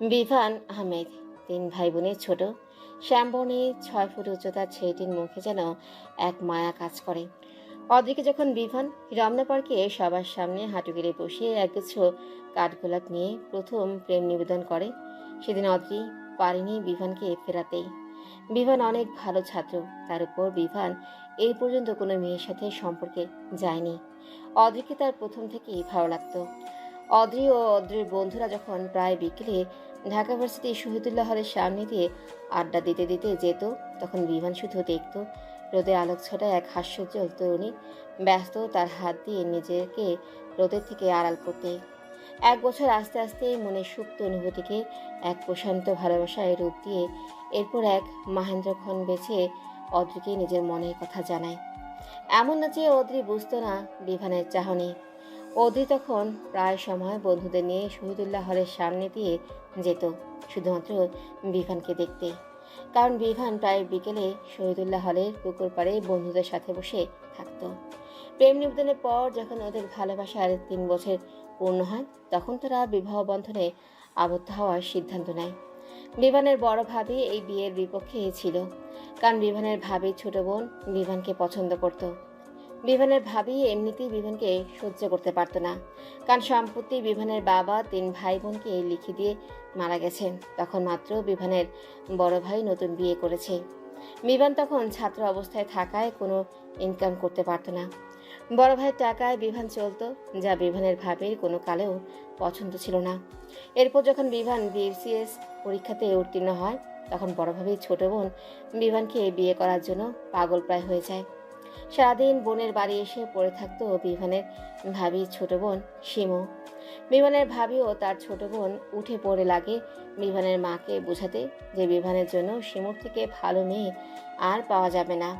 বিভান আহমেদ, 3 ভাই বোনের ছোট। শ্যামবর্ণে 6 ফুট উচ্চতার ছেলেটির মুখে যেন এক মায়া কাজ করে। অদ্রিকে যখন বিভান রমনা পার্কে সবার সামনে হাঁটু গেড়ে বসিয়ে একগুচ্ছ কাঠগোলাপ নিয়ে প্রথম প্রেম নিবেদন করে, সেদিন অদ্রি পারেনি বিভানকে ফেরাতেই। বিভান অনেক ভালো ছাত্র, তার উপর বিভান এই পর্যন্ত কোনো মেয়ের সাথে সম্পর্কে যায়নি। অদ্রিকে তার প্রথম থেকেই ভালো লাগতো। অদ্রি ও অদ্রির বন্ধুরা যখন প্রায় বিকেলে ঢাকা ভার্সিটি শহীদুল্লাহ হলের সামনে দিয়ে আড্ডা দিতে দিতে যেত, তখন বিমান শুধু দেখত রোদের আলোক ছটায় এক হাস্যোজ্জ্বল তরুণী ব্যস্ত তার হাত দিয়ে নিজেকে রোদের থেকে আড়াল করতে। 1 বছর আস্তে আস্তে মনের সুপ্ত অনুভূতিকে এক প্রশান্ত ভালোবাসায় রূপ দিয়ে এরপর এক মাহেন্দ্রক্ষণ বেছে অদ্রিকে নিজের মনের কথা জানায়। এমন না যে অদ্রি বুঝতো না বিভানের চাহনি। অদ্রি তখন প্রায় সময় বন্ধুদের নিয়ে শহীদুল্লাহ হলের সামনে দিয়ে যেত শুধুমাত্র বিভানকে দেখতে। কারণ বিভান প্রায় বিকেলে শহীদুল্লাহ হলের পুকুর পাড়ে বন্ধুদের সাথে বসে থাকতো। প্রেম নিবেদনের পর যখন ওদের ভালোবাসার 3 বছর পূর্ণ হয়, তখন তারা বিবাহ বন্ধনে আবদ্ধ হওয়ার সিদ্ধান্ত নেয়। বিভানের বড় ভাবি এই বিয়ের বিপক্ষে ছিল, কারণ বিভানের ভাবির ছোট বোন বিভানকে পছন্দ করত। বিভানের ভাবি এমনিতেই বিভানকে সহ্য করতে পারত না, কারণ সম্প্রতি বিভানের বাবা 3 ভাই বোনকে লিখে দিয়ে মারা গেছেন। তখন মাত্র বিভানের বড় ভাই নতুন বিয়ে করেছে। বিভান তখন ছাত্র অবস্থায় থাকায় কোনো ইনকাম করতে পারত না। বড় ভাইয়ের টাকায় বিভান চলতো, যা বিভানের ভাবির কোনো কালেও পছন্দ ছিল না। এরপর যখন বিভান বিসিএস পরীক্ষাতে উত্তীর্ণ হয়, তখন বড় ভাবির ছোট বোন বিভানকে বিয়ে করার জন্য পাগল প্রায় হয়ে যায়। সারাদিন বোনের বাড়ি এসে পড়ে থাকতো বিভানের ভাবির ছোট বোন শিমু। বিভানের ভাবিও তার ছোট বোন উঠে পড়ে লাগে বিভানের মাকে বোঝাতে যে বিভানের জন্য শিমুর থেকে ভালো মেয়ে আর পাওয়া যাবে না।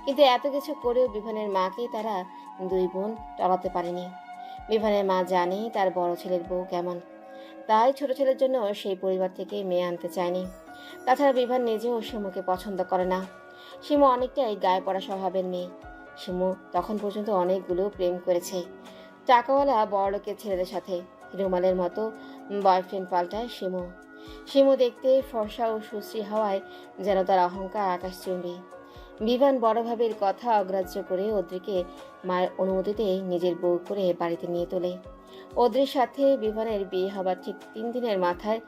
কিন্তু এত কিছু করেও বিভানের মাকে তারা 2 বোন টলাতে পারেনি। বিভানের মা জানে তার বড় ছেলের বউ কেমন, তাই ছোট ছেলের জন্য সেই পরিবার থেকে মেয়ে আনতে চায়নি। তাছাড়া বিভান নিজেও শিমুকে পছন্দ করে না। শিমু অনেকটাই গায়ে পড়া স্বভাবের মেয়ে। শিমু তখন পর্যন্ত অনেকগুলো প্রেম করেছে টাকাওয়ালা বড়লোকের ছেলেদের সাথে। রুমালের মতো বয়ফ্রেন্ড পাল্টায় শিমু। শিমু দেখতে ফর্সা ও সুশ্রী হওয়ায় যেন তার অহংকার আকাশচুম্বী। বিভান বড় ভাবির কথা অগ্রাহ্য করে অদ্রিকে মায়ের অনুমতিতে নিজের বউ করে বাড়িতে নিয়ে তোলে। অদ্রির সাথে বিভানের বিয়ে হবার ঠিক 3 দিনের মাথায়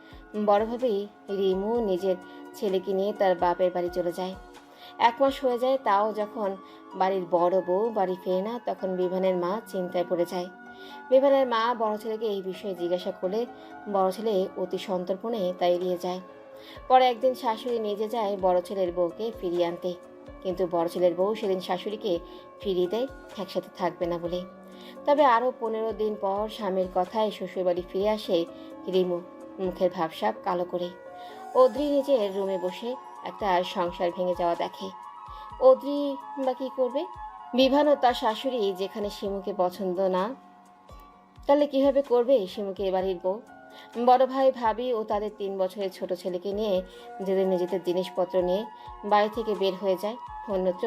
বড় ভাবি রিমু নিজের ছেলেকে নিয়ে তার বাপের বাড়ি চলে যায়। 1 মাস হয়ে যায়, তাও যখন বাড়ির বড় বউ বাড়ি ফেরে না, তখন বিভানের মা চিন্তায় পড়ে যায়। বিভানের মা বড় ছেলেকে এই বিষয়ে জিজ্ঞাসা করলে বড় ছেলে অতি সন্তর্পণে তা এড়িয়ে যায়। পরে একদিন শাশুড়ি নিজে যায় বড় ছেলের বউকে ফিরিয়ে আনতে, কিন্তু বড় ছেলের বউ সেদিন শাশুড়িকে ফিরিয়ে দেয় একসাথে থাকবে না বলে। তবে আরও 15 দিন পর স্বামীর কথায় শ্বশুরবাড়ি ফিরে আসে রিমু, মুখের ভাবসাব কালো করে। অদ্রি নিজের রুমে বসে একটা সংসার ভেঙে যাওয়া দেখে। অদ্রি বা কি করবে? বিভান ও তার শাশুড়ি যেখানে শিমুকে পছন্দ না, তাহলে কিভাবে করবে শিমুকে এ বাড়ির বউ? বড় ভাই ভাবি ও তাদের 3 বছরের ছোট ছেলেকে নিয়ে যেদিন নিজেদের জিনিসপত্র নিয়ে বাড়ি থেকে বের হয়ে যায় অন্যত্র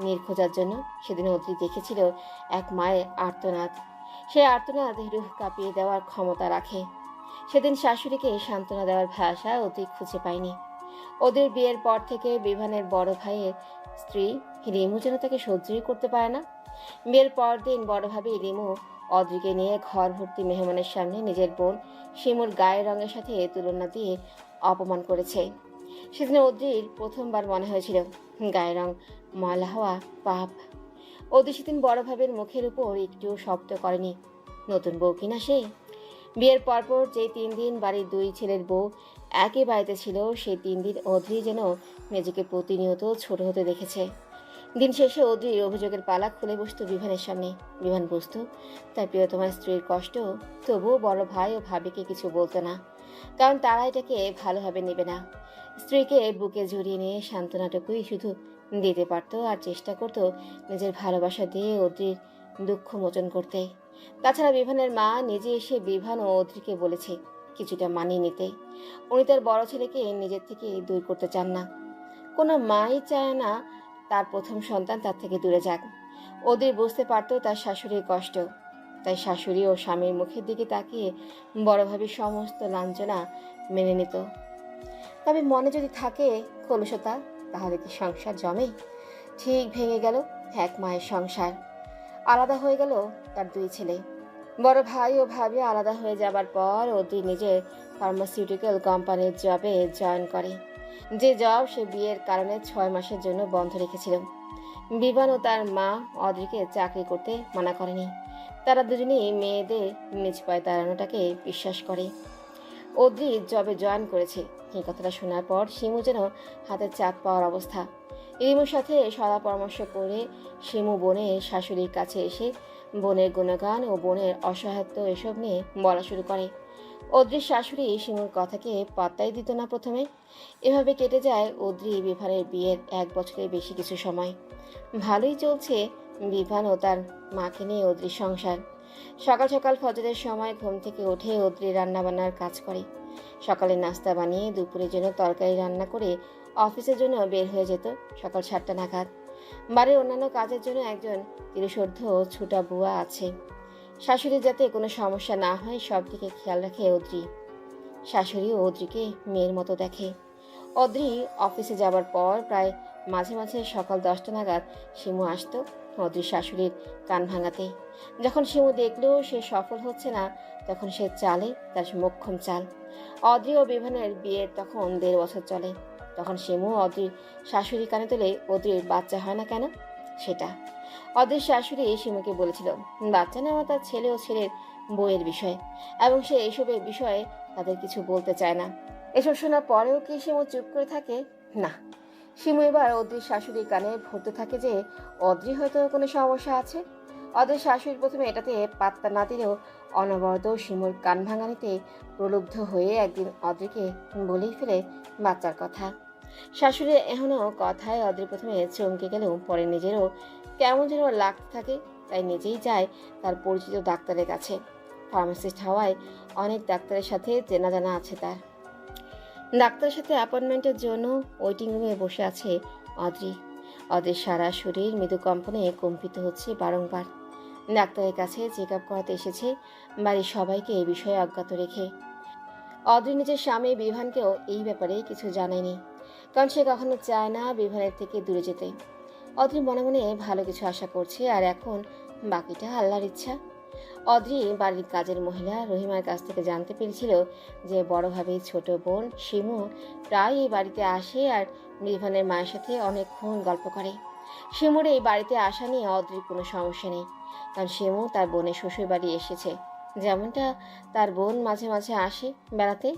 নীর খোঁজার জন্য, সেদিন অদ্রি দেখেছিল এক মায়ের আর্তনাদ। সে আর্তনাদ রুহ কাঁপিয়ে দেওয়ার ক্ষমতা রাখে। সেদিন শাশুড়িকে সান্ত্বনা দেওয়ার ভাষা অদ্রি খুঁজে পায়নি। ওদের বিয়ের পর থেকে বিভানের বড় ভাইয়ের স্ত্রী রিমু যেন তাকে সহ্যই করতে পারে না। বিয়ের পর দিন বড় ভাবি রিমু অদ্রিকে নিয়ে ঘর ভর্তি মেহমানের সামনে নিজের বোন শিমুর গায়ের রঙের সাথে তুলনা দিয়ে অপমান করেছে। সেদিন অদ্রির প্রথমবার মনে হয়েছিল গায়ের রং ময়লা হওয়া পাপ। অদ্রি সেদিন বড় ভাবের মুখের উপর একটু শব্দ করেনি। নতুন বউ কিনা সে। বিয়ের পরপর যে 3 দিন বাড়ির 2 ছেলের বউ একই বাড়িতে ছিল, সেই 3 দিন অদ্রি যেন নিজেকে প্রতিনিয়ত ছোট হতে দেখেছে। দিন শেষে অদ্রির অভিযোগের পালা খুলে বসতো বিভানের সামনে। বিভান বুঝতো তার প্রিয়তমার স্ত্রীর কষ্ট, তবুও বড় ভাই ও ভাবিকে কিছু বলতো না, কারণ তারা এটাকে ভালোভাবে নেবে না। স্ত্রীকে বুকে জড়িয়ে নিয়ে সান্ত্বনাটুকুই শুধু দিতে পারত, আর চেষ্টা করতো নিজের ভালোবাসা দিয়ে অদ্রির দুঃখ মোচন করতে। তাছাড়া বিভানের মা নিজে এসে বিভান ও অদ্রিকে বলেছে কিছুটা মানিয়ে নিতে। উনি তার বড় ছেলেকে নিজের থেকে দূর করতে চান না। কোনো মাই চায় না তার প্রথম সন্তান তার থেকে দূরে যাক। অদ্রি বুঝতে পারত তার শাশুড়ির কষ্ট, তাই শাশুড়ি ও স্বামীর মুখের দিকে তাকিয়ে বড়ভাবে সমস্ত লাঞ্ছনা মেনে নিত। তবে মনে যদি থাকে কলুষতা, তাহলে কি সংসার জমে? ঠিক ভেঙে গেল এক মায়ের সংসার। আলাদা হয়ে গেল তার দুই ছেলে। বড় ভাই ও ভাবি আলাদা হয়ে যাবার পর অদ্রি নিজের ফার্মাসিউটিক্যাল কোম্পানির জবে জয়েন করে। যে জব সে বিয়ের কারণে 6 মাসের জন্য বন্ধ রেখেছিল। বিভান ও তার মা অদ্রিকে চাকরি করতে মানা করেনি। তারা দুজনেই মেয়েদের নিজ পায়ে দাঁড়ানোটাকে বিশ্বাস করে। অদ্রি জবে জয়েন করেছে এই কথাটা শোনার পর শিমু যেন হাতের চাপ পাওয়ার অবস্থা। রিমুর সাথে সদা পরামর্শ করে শিমু বোনের শাশুড়ির কাছে এসে বোনের গুণগান ও বোনের অসহায়ত্ব এসব নিয়ে বলা শুরু করে। অদ্রির শাশুড়ি শিমুর কথাকে পাত্তাই দিত না প্রথমে। এভাবে কেটে যায় অদ্রি বিভানের বিয়ের 1 বছরের বেশি কিছু সময়। ভালোই চলছে বিভান ও তার মাকে নিয়ে অদ্রির সংসার। সকাল সকাল ফজরের সময় ঘুম থেকে উঠে অদ্রি রান্নাবান্নার কাজ করে। সকালে নাস্তা বানিয়ে দুপুরের জন্য তরকারি রান্না করে অফিসের জন্য বের হয়ে যেত সকাল 7টা নাগাদ। বাড়ির অন্যান্য কাজের জন্য একজন তিরুষর্ধ ছুটা বুয়া আছে। শাশুড়ির যাতে কোনো সমস্যা না হয় সব দিকে খেয়াল রাখে অদ্রি। শাশুড়ি অদ্রিকে মেয়ের মতো দেখে। অদ্রি অফিসে যাবার পর প্রায় মাঝে মাঝে সকাল 10টা নাগাদ শিমু আসতো অদ্রির শাশুড়ির কান ভাঙাতে। যখন শিমু দেখলেও সে সফল হচ্ছে না, তখন সে চালে তার মোক্ষম চাল। অদ্রি ও বিভানের বিয়ের তখন 1.5 বছর চলে। তখন শিমু অদ্রির শাশুড়ি কানে তোলে অদ্রির বাচ্চা হয় না কেন সেটা। অদ্রির শাশুড়ি শিমুকে বলেছিল বাচ্চা নেওয়া তার ছেলে ও ছেলের বউয়ের বিষয়, এবং সে এইসবের বিষয়ে তাদের কিছু বলতে চায় না। এসব শোনার পরেও কি শিমু চুপ করে থাকে? না। শিমু এবার অদ্রির শাশুড়ির কানে ভরতে থাকে যে অদ্রি হয়তো কোনো সমস্যা আছে। অদ্রির শাশুড়ি প্রথমে এটাতে পাত্তা না দিলেও অনবরত শিমুর কান ভাঙানিতে প্রলুব্ধ হয়ে একদিন অদ্রিকে বলেই ফেলে বাচ্চার কথা। শাশুড়ির এখনও কথায় অদ্রি প্রথমে চমকে গেলেও পরে নিজেরও কেমন যেন লাগতে থাকে। তাই নিজেই যায় তার পরিচিত ডাক্তারের কাছে। ফার্মাসিস্ট হওয়ায় অনেক ডাক্তারের সাথে চেনা জানা আছে তার। ডাক্তারের সাথে অ্যাপয়েন্টমেন্টের জন্য ওয়েটিং রুমে বসে আছে অদ্রি। অদ্রির সারা শরীর মৃদু কম্পনে কম্পিত হচ্ছে বারংবার। ডাক্তারের কাছে চেক আপ করাতে এসেছে বাড়ির সবাইকে এই বিষয়ে অজ্ঞাত রেখে। অদ্রি নিজের স্বামী বিভানকেও এই ব্যাপারে কিছু জানায়নি, কারণ সে কখনো চায় না বিভানের থেকে দূরে যেতে। অদ্রি মনে মনে ভালো কিছু আশা করছে, আর এখন বাকিটা আল্লাহর ইচ্ছা। অদ্রি বাড়ির কাজের মহিলা রহিমার কাছ থেকে জানতে পেরেছিল যে বড় ভাবির ছোট বোন শিমু প্রায় এই বাড়িতে আসে আর বিভানের মায়ের সাথে অনেকক্ষণ গল্প করে। শিমুর এই বাড়িতে আসা নিয়ে অদ্রির কোনো সমস্যা নেই, কারণ শিমু তার বোনের শ্বশুর বাড়ি এসেছে, যেমনটা তার বোন মাঝে মাঝে আসে বেড়াতে।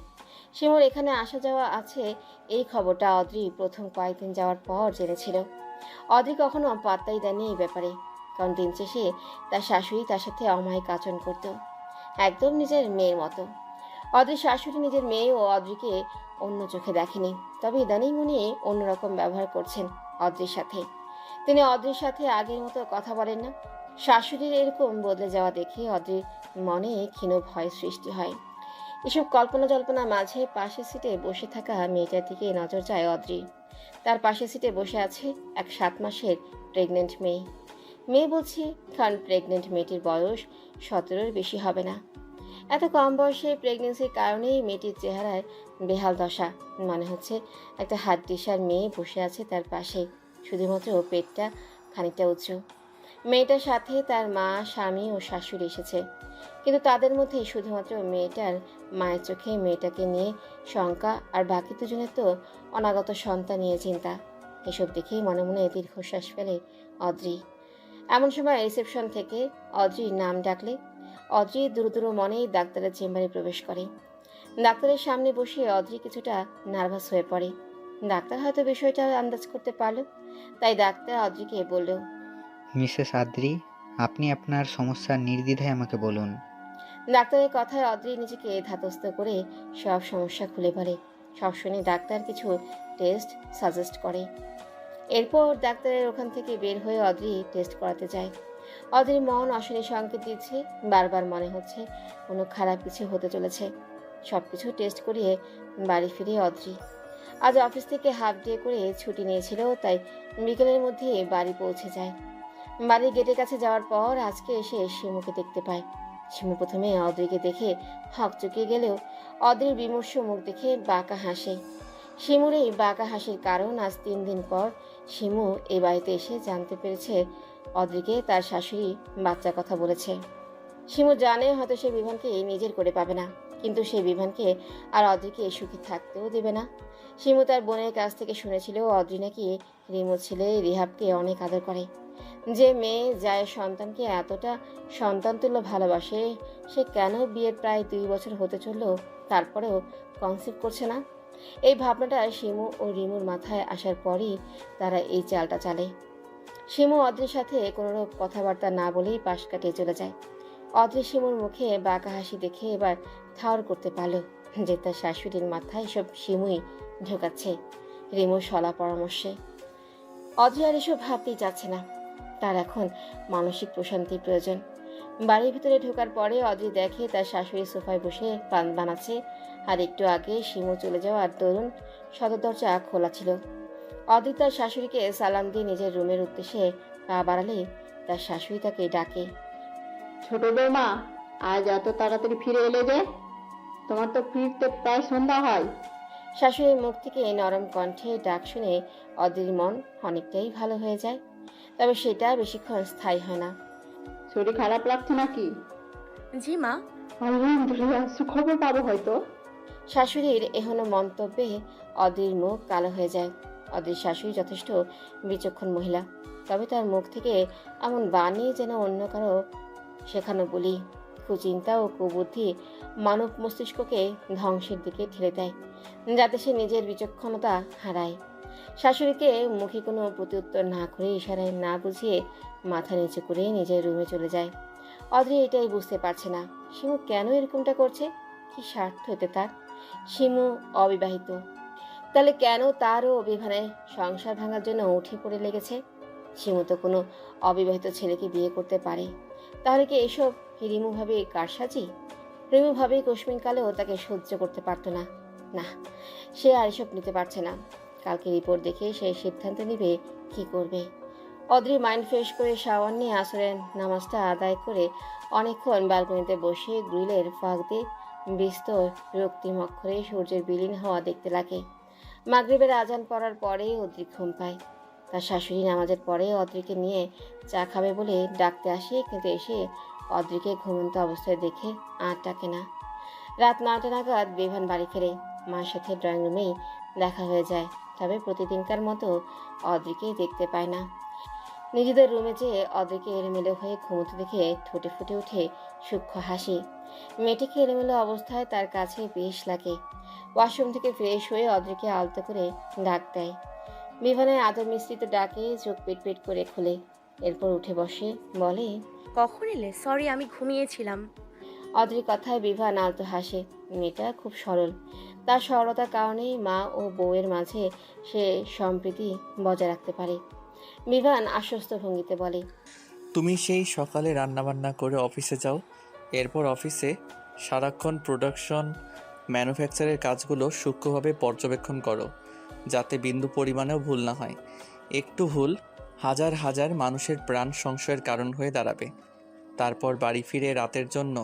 শিমুর এখানে আসা যাওয়া আছে এই খবরটা অদ্রি প্রথম কয়েকদিন যাওয়ার পর জেনেছিল। অদ্রি কখনো পাত্তাই দেয়নি এই ব্যাপারে, কারণ দিন শেষে তার শাশুড়ি তার সাথে অমায়িক আচরণ করত, একদম নিজের মেয়ের মতো। অদ্রির শাশুড়ি নিজের মেয়ে ও অদ্রিকে অন্য চোখে দেখেনি, তবে ইদানিং উনি অন্যরকম ব্যবহার করছেন অদ্রির সাথে। তিনি অদ্রির সাথে আগের মতো কথা বলেন না। শাশুড়ির এরকম বদলে যাওয়া দেখে অদ্রির মনে ক্ষীণ ভয় সৃষ্টি হয়। এসব কল্পনা জল্পনার মাঝে পাশের সিটে বসে থাকা মেয়েটার দিকে নজর যায় অদ্রির। তার পাশের সিটে বসে আছে এক 7 মাসের প্রেগনেন্ট মেয়ে। মেয়ে বলছি, কারণ প্রেগনেন্ট মেয়েটির বয়স 17-এর বেশি হবে না। এত কম বয়সে প্রেগনেন্সির কারণেই মেয়েটির চেহারায় বেহাল দশা। মনে হচ্ছে একটা হাড্ডিসার মেয়ে বসে আছে তার পাশে, শুধুমাত্র পেটটা খানিকটা উঁচু। মেয়েটার সাথে তার মা, স্বামী ও শাশুড়ি এসেছে, কিন্তু তাদের মধ্যে শুধুমাত্র মেয়েটার মায়ের চোখে মেয়েটাকে নিয়ে শঙ্কা, আর বাকি দুজনের তো অনাগত সন্তান নিয়ে চিন্তা। এসব দেখেই মনে মনে দীর্ঘশ্বাস ফেলে অদ্রি। এমন সময় রিসেপশন থেকে অদ্রির নাম ডাকলে অদ্রি দ্রুত মনেই ডাক্তারের চেম্বারে প্রবেশ করে। ডাক্তারের সামনে বসে অদ্রি কিছুটা নার্ভাস হয়ে পড়ে। ডাক্তার হয়তো বিষয়টা আন্দাজ করতে পারল, তাই ডাক্তার অদ্রিকে বলল, মিসেস আদ্রি, আপনি আপনার সমস্যা নির্দ্বিধায় আমাকে বলুন। ডাক্তারের কথায় অদ্রি নিজেকে ধাতস্থ করে সব সমস্যা খুলে বলে। সব শুনে ডাক্তার কিছু টেস্ট সাজেস্ট করে। এরপর ডাক্তারের ওখান থেকে বের হয়ে অদ্রি টেস্ট করাতে যায়। অদ্রির মন অশনি সংকেত দিচ্ছে, বারবার মনে হচ্ছে কোনো খারাপ কিছু হতে চলেছে। সব কিছু টেস্ট করিয়ে বাড়ি ফিরে অদ্রি আজ অফিস থেকে হাফ ডে করে ছুটি নিয়েছিল, তাই বিকেলের মধ্যে বাড়ি পৌঁছে যায়। বাড়ির গেটের কাছে যাওয়ার পর আজকে এসে শিমুকে দেখতে পায়। শিমু প্রথমে অদ্রিকে দেখে হকচকিয়ে গেলেও অদ্রির বিমর্ষ মুখ দেখে বাঁকা হাসে। শিমুর এই বাঁকা হাসির কারণ আজ 3 দিন পর শিমু এই বাড়িতে এসে জানতে পেরেছে অদ্রিকে তার শাশুড়ি বাচ্চার কথা বলেছে। শিমু জানে হয়তো সে বিভানকে নিজের করে পাবে না, কিন্তু সে বিভানকে আর অদ্রিকে সুখী থাকতেও দেবে না। শিমু তার বোনের কাছ থেকে শুনেছিল অদ্রি নাকি রিমোর ছেলে রিহাবকে অনেক আদর করে। যে মেয়ে যায় সন্তানকে এতটা সন্তানতুল্য ভালোবাসে, সে কেন বিয়ের প্রায় 2 বছর হতে চলল তারপরেও কনসিভ করছে না? এই ভাবনাটা শিমু ও রিমুর মাথায় আসার পরই তারা এই চালটা চালে। শিমু অদ্রির সাথে কোনোরূপ কথাবার্তা না বলেই পাশ কাটিয়ে চলে যায়। অদ্রি শিমুর মুখে বাঁকা হাসি দেখে এবার ঠাউর করতে পারল যে তার শাশুড়ির মাথায় সব শিমুই ঢোকাচ্ছে রিমুর সলা পরামর্শে। অদ্রি আর এসব ভাবতেই চাচ্ছে না, তার এখন মানসিক প্রশান্তির প্রয়োজন। বাড়ির ভিতরে ঢোকার পরে অদ্রি দেখে তার শাশুড়ি সোফায় বসে পান বানাচ্ছে, আর একটু আগে শিমু চলে যাওয়ার দরুন সদর দরজা খোলা ছিল। অদ্রি তার শাশুড়িকে সালাম দিয়ে নিজের রুমের উদ্দেশ্যে পা বাড়ালে তার শাশুড়ি তাকে ডাকে। ছোট বৌমা, আজ এত তাড়াতাড়ি ফিরে এলে যে? তোমার তো ফিরতে প্রায় সন্ধ্যা হয়। শাশুড়ির মুখ থেকে নরম কণ্ঠে ডাক শুনে অদ্রির মন অনেকটাই ভালো হয়ে যায়, তবে সেটা বেশিক্ষণ স্থায়ী হয় না। শরীর খারাপ লাগছে নাকি? জি মা। আলহামদুলিল্লাহ, সুখবর পাবো হয়তো। শাশুড়ির এহনো মন্তব্যে অদ্রির মুখ কালো হয়ে যায়। অদ্রির শাশুড়ি যথেষ্ট বিচক্ষণ মহিলা, তবে তার মুখ থেকে এমন বাণী যেন অন্য কারো শেখানো বলি। কুচিন্তা ও কুবুদ্ধি মানব মস্তিষ্ককে ধ্বংসের দিকে ঠেলে দেয়, যাতে সে নিজের বিচক্ষণতা হারায়। শাশুড়িকে মুখে কোনো প্রত্যুত্তর না করে ইশারায় না বুঝিয়ে মাথা নিচু করে নিজের রুমে চলে যায়। অদ্রি এটাই বুঝতে পারছে না শিমু কেন এরকমটা করছে, কি স্বার্থ এতে তার। শিমু অবিবাহিত, তাহলে কেন তারও বিভানে সংসার ভাঙার জন্য উঠে পড়ে লেগেছে? শিমু তো কোনো অবিবাহিত ছেলেকে বিয়ে করতে পারে, তাহলে কি এসব রিমু ভাবে কারসাজি? রিমু ভাবে কোশমিনকালেও তাকে সহ্য করতে পারতো না। না, সে আর এসব নিতে পারছে না। কালকে রিপোর্ট দেখে সে সিদ্ধান্ত নিবে কি করবে। অদ্রি মাইন্ড ফ্রেশ করে শাওয়ার নিয়ে আসরের নামাজটা আদায় করে অনেকক্ষণ ব্যালকনিতে বসে গ্রিলের ফাঁক দিয়ে বিস্তর রক্তিম অক্ষরে সূর্যের বিলীন হওয়া দেখতে লাগে। মাগরিবের আজান পড়ার পরে অদ্রি ঘুম পায়। তার শাশুড়ি নামাজের পরে অদ্রিকে নিয়ে চা খাবে বলে ডাকতে আসে, কিন্তু এসে অদ্রিকে ঘুমন্ত অবস্থায় দেখে আর ডাকে না। রাত 9টা নাগাদ বিভান বাড়ি ফেরে। মায়ের সাথে ড্রয়িং রুমেই দেখা হয়ে যায়, তবে প্রতিদিনকার মতো অদ্রিকে দেখতে পায় না। নিজেদের রুমে যেয়ে অদ্রিকে এলোমেলো হয়ে ঘুমোতে দেখে ঠোঁটে ফুটে ওঠে সূক্ষ্ম হাসি। মেয়েটিকে এলোমেলো অবস্থায় তার কাছে বেশ লাগে। ওয়াশরুম থেকে ফ্রেশ হয়ে অদ্রিকে আলতো করে ডাক দেয়। বিভানের আদর মিশ্রিত ডাকে চোখ পেট করে খোলে, এরপর উঠে বসে বলে, কখন এলে? সরি, আমি ঘুমিয়েছিলাম। অদ্রির কথায় বিভান আলতো হাসে। মেয়েটা খুব সরল, তার সরলতার কারণেই মা ও বউয়ের মাঝে সে সম্প্রীতি বজায় রাখতে পারে। বিভান আশ্বস্ত ভঙ্গিতে বলে, তুমি সেই সকালে রান্নাবান্না করে অফিসে যাও, এরপর অফিসে সারাক্ষণ প্রোডাকশন ম্যানুফ্যাকচারের কাজগুলো সূক্ষ্মভাবে পর্যবেক্ষণ করো, যাতে বিন্দু পরিমাণেও ভুল না হয়। একটু ভুল হাজার হাজার মানুষের প্রাণ সংশয়ের কারণ হয়ে দাঁড়াবে। তারপর বাড়ি ফিরে রাতের জন্য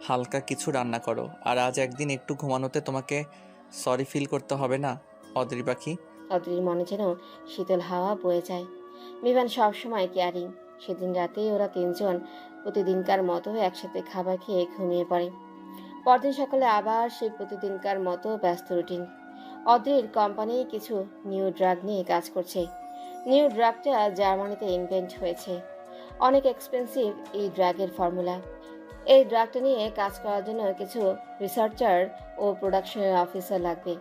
হালকা কিছু রান্না করো। আর আজ একদিন একটু ঘুমানোতে তোমাকে সরি ফিল করতে হবে না, অদ্রি পাখি। অদ্রির মনে যেন শীতল হাওয়া বয়ে যায়। বিভান সবসময় কেয়ারিং। সেদিন রাতে ওরা 3জন প্রতিদিনকার মতো একসাথে খাবার খেয়ে ঘুমিয়ে পড়ে। পরদিন সকালে আবার সেই প্রতিদিনকার মতো ব্যস্ত রুটিন। অদ্রির কোম্পানি কিছু নিউ ড্রাগ নিয়ে কাজ করছে। নিউ ড্রাগটা জার্মানিতে ইনভেন্ট হয়েছে। অনেক এক্সপেন্সিভ এই ড্রাগের ফর্মুলা। এই ড্রাগটা নিয়ে কাজ করার জন্য কিছু রিসার্চার ও প্রোডাকশন অফিসার লাগবে।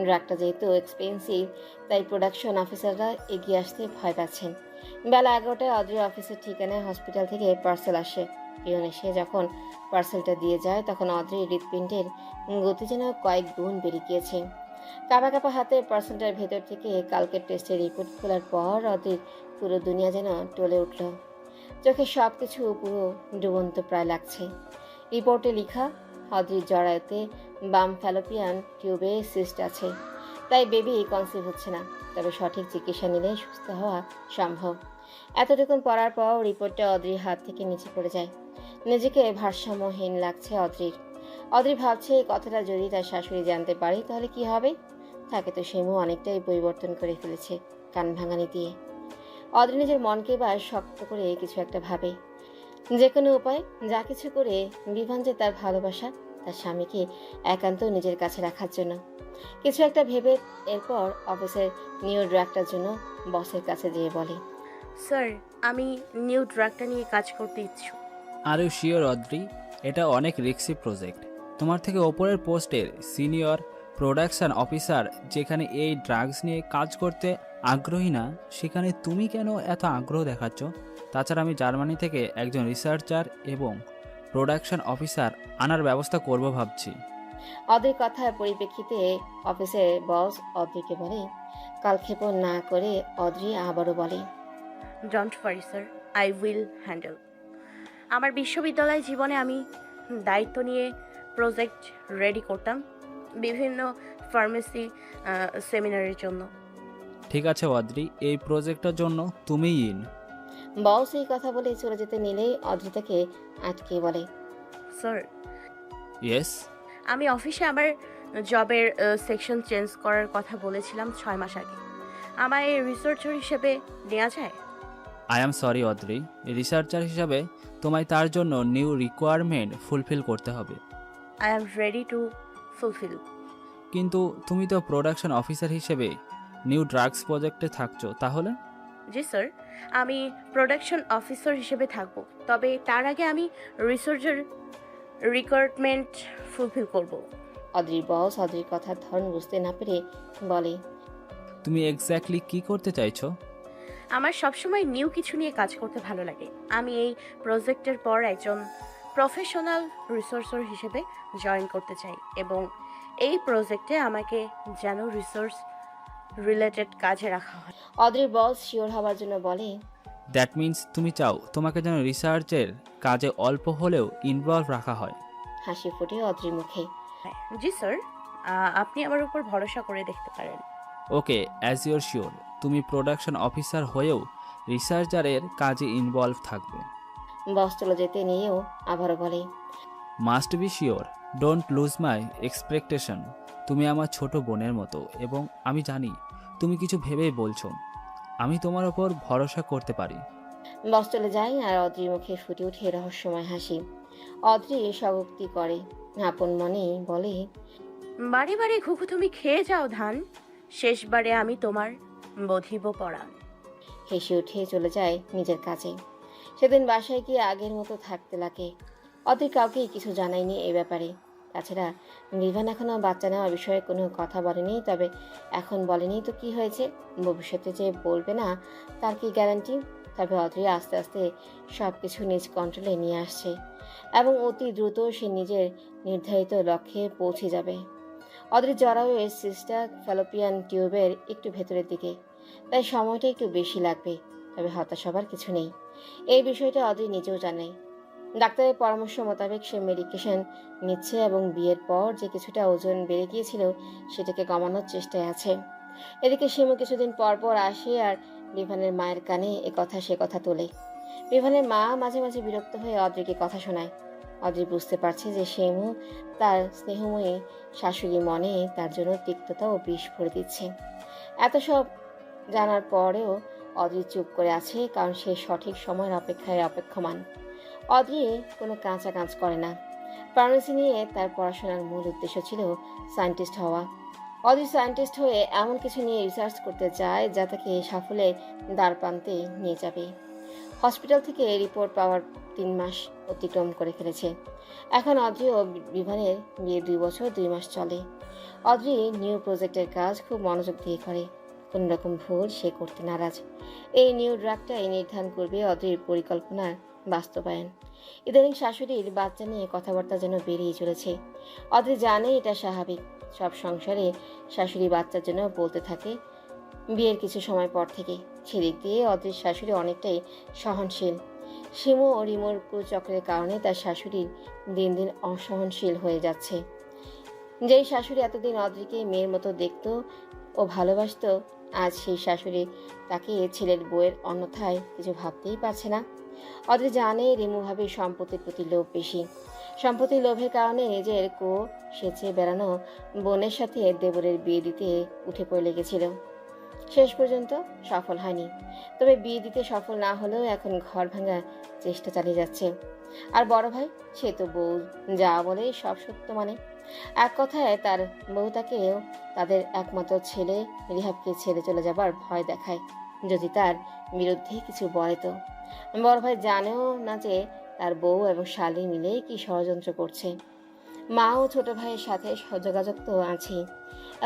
ড্রাগটা যেহেতু এক্সপেন্সিভ, তাই প্রোডাকশন অফিসাররা এগিয়ে আসতে ভয় পাচ্ছেন। বেলা 11টায় অদ্রির অফিসের ঠিকানায় হসপিটাল থেকে পার্সেল আসে। পিয়ন এসে যখন পার্সেলটা দিয়ে যায়, তখন অদ্রির হৃৎপিণ্ডের গতি যেন কয়েক গুণ বেড়ে গিয়েছে। কাঁপা কাঁপা হাতে পার্সেলটার ভেতর থেকে কালকের টেস্টের রিপোর্ট খোলার পর অদ্রির পুরো দুনিয়া যেন টলে উঠল। চোখে সব কিছু পুরো ডুবন্ত প্রায় লাগছে। রিপোর্টে লেখা, অদ্রির জরায়ুতে বাম ফ্যালোপিয়ান টিউবে সিস্ট আছে, তাই বেবি কনসিভ হচ্ছে না। তবে সঠিক চিকিৎসা নিলে সুস্থ হওয়া সম্ভব। এতটুকুন পড়ার পর রিপোর্টটা অদ্রির হাত থেকে নিচে পড়ে যায়। নিজেকে ভারসাম্যহীন লাগছে অদ্রির। অদ্রি ভাবছে এই কথাটা যদি তার শাশুড়ি জানতে পারে তাহলে কি হবে। তাকে তো শিমু অনেকটাই পরিবর্তন করে ফেলেছে কান ভাঙানি দিয়ে। অদ্রি নিজের মনকে এবার শক্ত করে কিছু একটা ভাবে। যে কোনো উপায় যা কিছু করে বিভান যে তার ভালোবাসা, তার স্বামীকে একান্ত নিজের কাছে রাখার জন্য কিছু একটা ভেবে এরপর অফিসের নিউ ড্রাগটার জন্য বসের কাছে যেয়ে বলে, স্যার, আমি নিউ ড্রাগটা নিয়ে কাজ করতে ইচ্ছুক। Are you sure Adri? এটা অনেক রিস্কি প্রজেক্ট। তোমার থেকে ওপরের পোস্টের সিনিয়র প্রোডাকশন অফিসার যেখানে এই ড্রাগস নিয়ে কাজ করতে আগ্রহী না, সেখানে তুমি কেন এত আগ্রহ দেখাচ্ছ? তাছাড়া আমি জার্মানি থেকে একজন রিসার্চার এবং প্রোডাকশন অফিসার আনার ব্যবস্থা করব ভাবছি। অদ্রির কথার পরিপ্রেক্ষিতে অফিসের বস অদ্রিকে বলে। কালক্ষেপণ না করে অদ্রি আবারও বলে, don't worry sir, I will handle. আমার বিশ্ববিদ্যালয় জীবনে আমি দায়িত্ব নিয়ে প্রজেক্ট রেডি করতাম বিভিন্ন ফার্মেসি সেমিনারের জন্য। ঠিক আছে অদ্রি, এই প্রজেক্টটার জন্য তুমিই ইন। বস এই কথা বলে চলে যেতে নিলেই অদ্রি তাকে আটকে বলে, স্যার, ইয়েস। আমি অফিসে আমার জবের সেকশন চেঞ্জ করার কথা বলেছিলাম 6 মাস আগে। আমায় রিসার্চার হিসেবে নেওয়া যায়? I am sorry Adri, researcher হিসাবে তোমায় তার জন্য নিউ রিকোয়ারমেন্ট ফুলফিল করতে হবে। I am ready to fulfil. কিন্তু তুমি তো প্রোডাকশন অফিসার হিসেবে নিউ ড্রাগস প্রজেক্টে থাকছো, তাহলে? জি স্যার, আমি প্রোডাকশন অফিসার হিসেবে থাকব, তবে তার আগে আমি রিসার্চার রিকোয়ারমেন্ট ফুলফিল করব। অদ্রির বস অদ্রির কথার ধরন বুঝতে না পেরে বলে, তুমি এক্স্যাক্টলি কি করতে চাইছো? আমার সবসময় নিউ কিছু নিয়ে কাজ করতে ভালো লাগে। আমি এই প্রজেক্টের পর একজন প্রফেশনাল রিসোর্সার হিসেবে জয়েন করতে চাই এবং এই প্রজেক্টে আমাকে যেন রিসোর্স রিলেটেড কাজে রাখা হয়। অদ্রির বস শিওর হওয়ার জন্য বলে, দ্যাট মিন্স তুমি চাও তোমাকে যেন রিসার্চের কাজে অল্প হলেও ইনভলভ রাখা হয়। হাসি ফুটে অদ্রির মুখে। জি স্যার, আপনি আমার উপর ভরসা করে দেখতে পারেন। ওকে, অ্যাজ ইউর শিওর, তুমি প্রোডাকশন অফিসার হয়েও রিসার্চারের কাজে ইনভলভ থাকবে। বস চলে যেতে নিয়েও আবারও বলে, must be sure, don't lose my expectation. তুমি আমার ছোট বোনের মতো এবং আমি জানি তুমি কিছু ভেবেই বলছো। আমি তোমার ওপর ভরসা করতে পারি। বস চলে যায় আর অদ্রির মুখে ফুটে ওঠে রহস্যময় হাসি। অদ্রি স্বগোক্তি করে, আপন মনেই বলে, বারে বারে ঘুঘু তুমি খেয়ে যাও ধান, শেষবারে আমি তোমার বধিব পরাণ। হেসে উঠে চলে যায় নিজের কাজে। সেদিন বাসায় গিয়ে আগের মতো থাকতে লাগে। অদ্রি কাউকেই কিছু জানায়নি এই ব্যাপারে। তাছাড়া বিভান এখনও বাচ্চা নেওয়ার বিষয়ে কোনো কথা বলেনি। তবে এখন বলেনি তো কি হয়েছে, ভবিষ্যতে যে বলবে না তার কি গ্যারান্টি। তবে অদ্রি আস্তে আস্তে সব কিছু নিজ কন্ট্রোলে নিয়ে আসছে এবং অতি দ্রুত সে নিজের নির্ধারিত লক্ষ্যে পৌঁছে যাবে। অদ্রির জরায়ুর সিস্টার ফ্যালোপিয়ান টিউবের একটু ভেতরের দিকে, তাই সময়টা একটু বেশি লাগবে। তবে হতাশ হবার কিছু নেই, এই বিষয়টা অদ্রি নিজেও জানে। ডাক্তারের পরামর্শ মোতাবেক সে মেডিকেশন নিচ্ছে এবং বিয়ের পর যে কিছুটা ওজন বেড়ে গিয়েছিল সেটাকে কমানোর চেষ্টায় আছে। এদিকে শিমু কিছুদিন পর পর আসে আর বিভানের মায়ের কানে এ কথা সে কথা তোলে। বিভানের মা মাঝে মাঝে বিরক্ত হয়ে অদ্রিকে কথা শোনায়। অদ্রি বুঝতে পারছে যে শিমু তার স্নেহময়ী শাশুড়ি মনে তার জন্য তিক্ততা ও বিষ ভরে দিচ্ছে। এত সব জানার পরেও অদ্রি চুপ করে আছে, কারণ সে সঠিক সময়ের অপেক্ষায় অপেক্ষমান। অদ্রি কোনো কাঁচা কাজ করে না। ফার্মেসি নিয়ে তার পড়াশোনার মূল উদ্দেশ্য ছিল সায়েন্টিস্ট হওয়া। অদ্রি সায়েন্টিস্ট হয়ে এমন কিছু নিয়ে রিসার্চ করতে চায় যা তাকে সাফল্যের দ্বারপ্রান্তে নিয়ে যাবে। হসপিটাল থেকে রিপোর্ট পাওয়ার 3 মাস অতিক্রম করে ফেলেছে। এখন অদ্রি ও বিভানের বিয়ে 2 বছর 2 মাস চলে। অদ্রি নিউ প্রজেক্টের কাজ খুব মনোযোগ দিয়ে করে। কোনো রকম ভুল সে করতে নারাজ। এই নিউ ড্রাগটাই নির্ধারণ করবে অদ্রির পরিকল্পনার বাস্তবায়ন। ইদানিং শাশুড়ির বাচ্চা নিয়ে কথাবার্তা যেন বেরিয়ে চলেছে। অদ্রি জানে এটা স্বাভাবিক, সব সংসারে শাশুড়ি বাচ্চার জন্য বলতে থাকে বিয়ের কিছু সময় পর থেকে। সেদিক দিয়ে অদ্রির শাশুড়ি অনেকটাই সহনশীল। শিমু ও রিমোর কুচক্রের কারণে তার শাশুড়ি দিন দিন অসহনশীল হয়ে যাচ্ছে। যেই শাশুড়ি এতদিন অদ্রিকে মেয়ের মতো দেখত ও ভালোবাসত, আজ সেই শাশুড়ি তাকে ছেলের বউয়ের অন্যথায় কিছু ভাবতেই পারছে না। অদ্রি জানে রিমু ভাবির সম্পত্তির প্রতি লোভ বেশি। সম্পত্তির লোভের কারণে নিজের সেচে বেড়ানো বোনের সাথে দেবরের বিয়ে দিতে উঠে পড়ে লেগেছিল। শেষ পর্যন্ত সফল হয়নি, তবে বিয়ে দিতে সফল না হলেও এখন ঘর ভাঙার চেষ্টা চালিয়ে যাচ্ছে। আর বড় ভাই, সে তো বউ যা বলে সব সত্য মানে। এক কথায় তার বউ তাকেও তাদের একমাত্র ছেলে রিহাবকে ছেড়ে চলে যাবার ভয় দেখায়, যদি তার বিরুদ্ধে কিছু বলে তো। বড় ভাই জানেও না যে তার বউ এবং শালী মিলে কি ষড়যন্ত্র করছে। মা ও ছোট ভাইয়ের সাথে যোগাযোগ তো আছেই,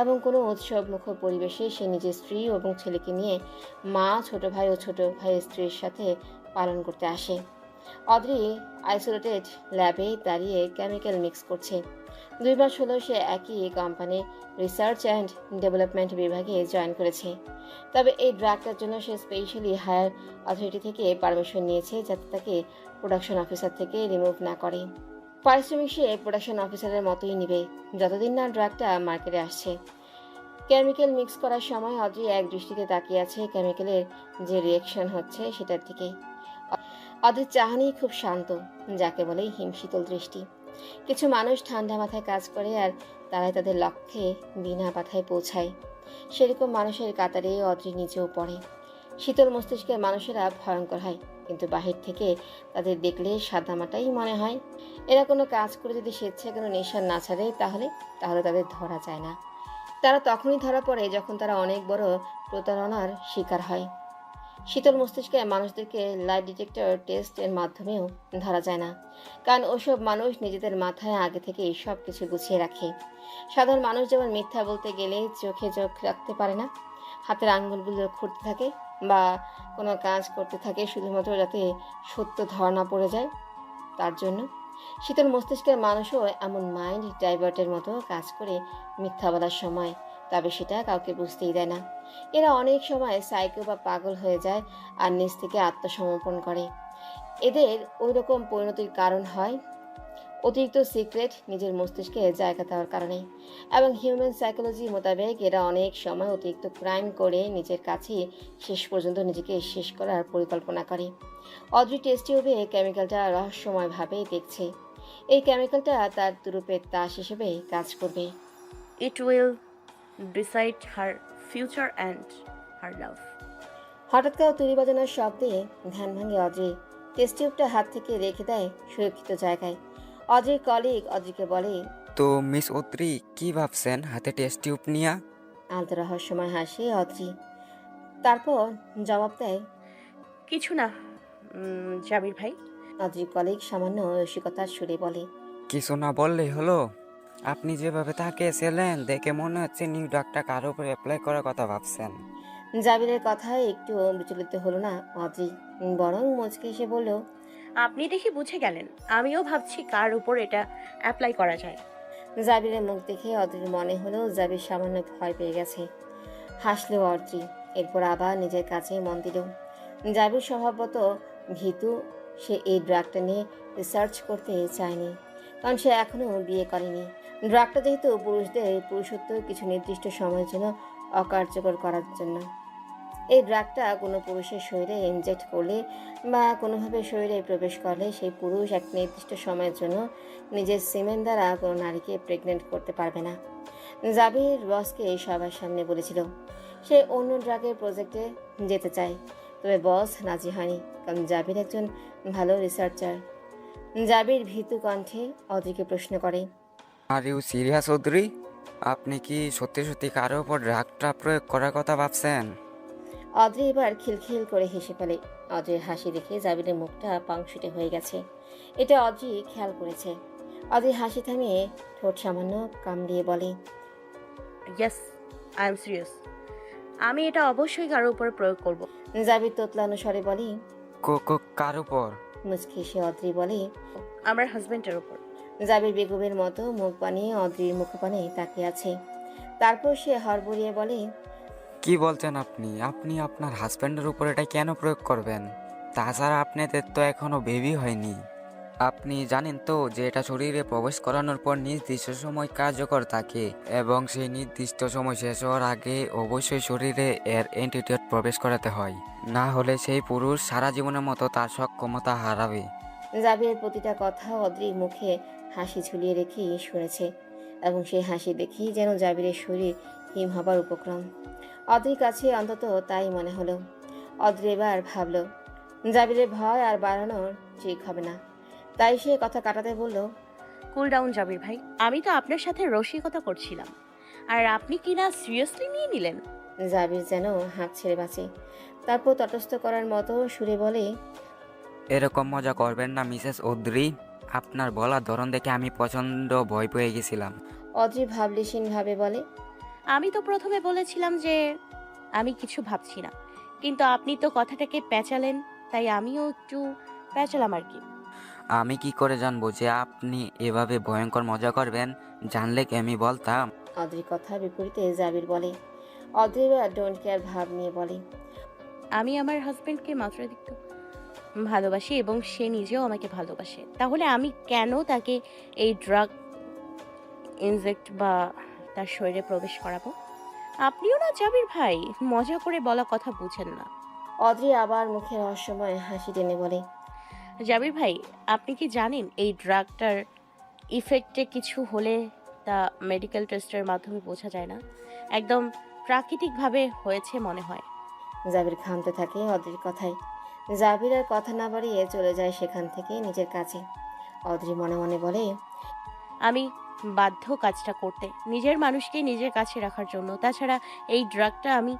এবং কোনো উৎসব মুখর পরিবেশে সে নিজের স্ত্রী এবং ছেলেকে নিয়ে মা, ছোট ভাই ও ছোট ভাইয়ের স্ত্রীর সাথে পালন করতে আসে। অদ্রি আইসোলেটেড ল্যাবে দাঁড়িয়ে কেমিক্যাল মিক্স করছে। 2 মাস হলো সে একই কোম্পানির রিসার্চ অ্যান্ড ডেভেলপমেন্ট বিভাগে জয়েন করেছে। তবে এই ড্রাগটার জন্য সে স্পেশালি হায়ার অথরিটি থেকে পারমিশন নিয়েছে, যাতে তাকে প্রোডাকশন অফিসার থেকে রিমুভ না করে। পারিশ্রমিক সে প্রোডাকশন অফিসারের মতোই নিবে, যতদিন না ড্রাগটা মার্কেটে আসছে। কেমিক্যাল মিক্স করার সময় অদ্রি এক দৃষ্টিতে তাকিয়ে আছে কেমিক্যালের যে রিয়েকশন হচ্ছে সেটার দিকে। অদ্রির চাহনি খুব শান্ত, যাকে বলে হিমশীতল দৃষ্টি। কিছু মানুষ ঠান্ডা মাথায় কাজ করে আর তারাই তাদের লক্ষ্যে বিনা বাধায় পৌঁছায়। সেরকম মানুষের কাতারে অদ্রি নিজেও পড়ে। শীতল মস্তিষ্কের মানুষেরা ভয়ঙ্কর হয়, কিন্তু বাহির থেকে তাদের দেখলে সাদামাটাই মনে হয়। এরা কোনো কাজ করে যদি স্বেচ্ছায় কোনো নেশা না ছাড়ে তাহলে তাদের ধরা যায় না। তারা তখনই ধরা পড়ে যখন তারা অনেক বড় প্রতারণার শিকার হয়। শীতল মস্তিষ্কের মানুষদেরকে লাইট ডিটেক্টর টেস্টের মাধ্যমেও ধরা যায় না, কারণ ওসব মানুষ নিজেদের মাথায় আগে থেকে সব কিছু গুছিয়ে রাখে। সাধারণ মানুষ যেমন মিথ্যা বলতে গেলে চোখে চোখ রাখতে পারে না, হাতের আঙ্গুলগুলো খুঁড়তে থাকে বা কোনো কাজ করতে থাকে শুধুমাত্র যাতে সত্য ধরা না পড়ে যায়, তার জন্য শীতল মস্তিষ্কের মানুষও এমন মাইন্ড ডাইভার্টের মতো কাজ করে মিথ্যা বলার সময়, তবে সেটা কাউকে বুঝতেই দেয় না। এরা অনেক সময় সাইকো বা পাগল হয়ে যায় আর নিজ থেকে আত্মসমর্পণ করে। এদের ওই রকম পরিণতির কারণ হয় অতিরিক্ত সিক্রেট নিজের মস্তিষ্কে জায়গা দেওয়ার কারণে। এবং হিউম্যান সাইকোলজি মোতাবেক এরা অনেক সময় অতিরিক্ত ক্রাইম করে নিজের কাছে শেষ পর্যন্ত নিজেকে শেষ করার পরিকল্পনা করে। অদ্রি টেস্ট টিউবে কেমিক্যালটা রহস্যময়ভাবে দেখছে। এই কেমিক্যালটা তার তুরুপের তাস হিসেবে কাজ করবে। It will decide her future and her love. হঠাৎ করে তুলি বাজানোর শব্দে ধ্যান ভাঙে অদ্রির। টেস্ট টিউবটা হাত থেকে রেখে দেয় সুরক্ষিত জায়গায়। অদ্রির কলিগ অদ্রিকে বলে, তো মিস অত্রি কি ভাবছেন হাতে টেস্ট টিউব নিয়া? আলতো রহস্যময় হাসে অদ্রি, তারপর জবাব দেয়, কিছু না জাবির ভাই। অদ্রির কলিগ সামান্য রসিকতার সুরে বলে, কিছু না বললেই হলো? আপনি যেভাবে তাকিয়েছিলেন দেখে মনে হচ্ছে নিউ ড্রাগটা কারো উপর অ্যাপ্লাই করার কথা ভাবছেন। জাবিরের কথায় একটু বিচলিত হলো না অদ্রি, বরং মুচকে এসে বলল, আপনি দেখি বুঝে গেলেন, আমিও ভাবছি কার উপর এটা অ্যাপ্লাই করা যায়। জাবিরের মুখ দেখে অদ্রির মনে হলো জাবির সামান্য ভয় পেয়ে গেছে। হাসলো অদ্রি, এরপর আবার নিজের কাছে মন দিল। জাবির স্বভাবত ভীতু, সে এই ড্রাগটা নিয়ে রিসার্চ করতে চায়নি, কারণ সে এখনও বিয়ে করেনি। ড্রাগটা যেহেতু পুরুষদের পুরুষত্ব কিছু নির্দিষ্ট সময়ের জন্য অকার্যকর করার জন্য। এই ড্রাগটা কোনো পুরুষের শরীরে ইনজেক্ট করলে বা কোনোভাবে শরীরে প্রবেশ করলে সেই পুরুষ এক নির্দিষ্ট সময়ের জন্য নিজের সিমেন্ট দ্বারা কোনো নারীকে প্রেগনেন্ট করতে পারবে না। জাবির বসকে সবার সামনে বলেছিল সে অন্য ড্রাগের প্রজেক্টে যেতে চায়, তবে বস রাজি হয়নি, কারণ জাবির একজন ভালো রিসার্চার। জাবির ভীতু কণ্ঠে অদ্রিকে প্রশ্ন করে, আর ইউ সিরিয়াস অত্রি? আপনি কি সত্যি সত্যি কারো উপর ড্রাগটা প্রয়োগ করার কথা ভাবছেন? অদ্রি এবার খিলখিল করে হেসে ফেলে। অদ্রির হাসি দেখে জাবিরের মুখটা পাংশুটে হয়ে গেছে, এটা অদ্রি খেয়াল করেছে। অদ্রির হাসি থামিয়ে ঠোঁট সামান্য কামড়িয়ে বলে, ইয়েস, আই এম সিরিয়াস। আমি এটা অবশ্যই কারোর উপর প্রয়োগ করব। জাবির তোতলানো স্বরে বলে, কার উপর? মুচকি এসে অদ্রি বলে, আমার হাজবেন্ডের উপর। জাবির বেগমের মতো মুখ বানিয়ে অদ্রির মুখপানে তাকিয়ে আছে। তারপর সে হড়বড়িয়ে বলে, কি বলছেন আপনি? আপনি আপনার হাজব্যান্ডের উপর এটা কেন প্রয়োগ করবেন? তাছাড়া আপনাদের তো এখনো বেবি হয়নি। আপনি জানেন তো যে এটা শরীরে প্রবেশ করানোর পর নির্দিষ্ট সময় কার্যকর থাকে এবং সেই নির্দিষ্ট সময় শেষ হওয়ার আগে অবশ্যই শরীরে এর অ্যান্টিডোট প্রবেশ করাতে হয়, না হলে সেই পুরুষ সারা জীবনের মতো তার সক্ষমতা হারাবে। জাবিরের প্রতিটা কথা অদ্রির মুখে হাসি ঝুলিয়ে রেখেই শুনেছে এবং সেই হাসি দেখেই যেন জাবিরের শরীর হিম হবার উপক্রম। অদ্রির কাছে অন্তত তাই মনে হলো। অদ্রি এবার ভাবল জাবিরের ভয় আর বাড়ানোর ঠিক হবে না, তাই সে কথা কাটাতে বলল, কুল ডাউন জাবির ভাই, আমি তো আপনার সাথে রসিকতা করছিলাম, আর আপনি কি না সিরিয়াসলি নিয়ে নিলেন? জাবির যেন হাঁপ ছেড়ে বাঁচে। তারপর তটস্থ করার মতো সুরে বলে, এরকম মজা করবেন না মিসেস অদ্রি। আপনার বলার ধরন দেখে আমি প্রচণ্ড ভয় পেয়ে গেছিলাম। অদ্রি ভাবলেশীন ভাবে বলে, আমি তো প্রথমে বলেছিলাম যে আমি কিছু ভাবছি না, কিন্তু আপনি তো কথাটাকে পেঁচালেন, তাই আমিও একটু পেঁচালাম আর কি। আমি কি করে জানবো যে আপনি এভাবে ভয়ঙ্কর মজা করবেন? জানলে কি আমি বলতাম? অদ্রির কথা বিপরীতে জাবির বলে। অদ্রি এবার ডোন্ট কেয়ার ভাব নিয়ে বলে, আমি আমার হাজবেন্ডকে মাত্রাতিরিক্ত ভালোবাসি এবং সে নিজেও আমাকে ভালোবাসে, তাহলে আমি কেন তাকে এই ড্রাগ ইনজেক্ট বা তার শরীরে প্রবেশ করাবো? আপনিও না জাবির ভাই, মজা করে বলা কথা বুঝেন না। অদ্রি আবার মুখে রহস্যময় হাসি টেনে বলে, জাবির ভাই, আপনি কি জানেন এই ড্রাগটার ইফেক্টে কিছু হলে তা মেডিকেল টেস্টের মাধ্যমে বোঝা যায় না, একদম প্রাকৃতিকভাবে হয়েছে মনে হয়। জাবির থামতে থাকে অদ্রির কথায়। জাবির আর কথা না বাড়িয়ে চলে যায় সেখান থেকে নিজের কাছে। অদ্রি মনে মনে বলে, আমি বাধ্য কাজটা করতে, নিজের মানুষকে নিজের কাছে রাখার জন্য। তাছাড়া এই ড্রাগটা আমি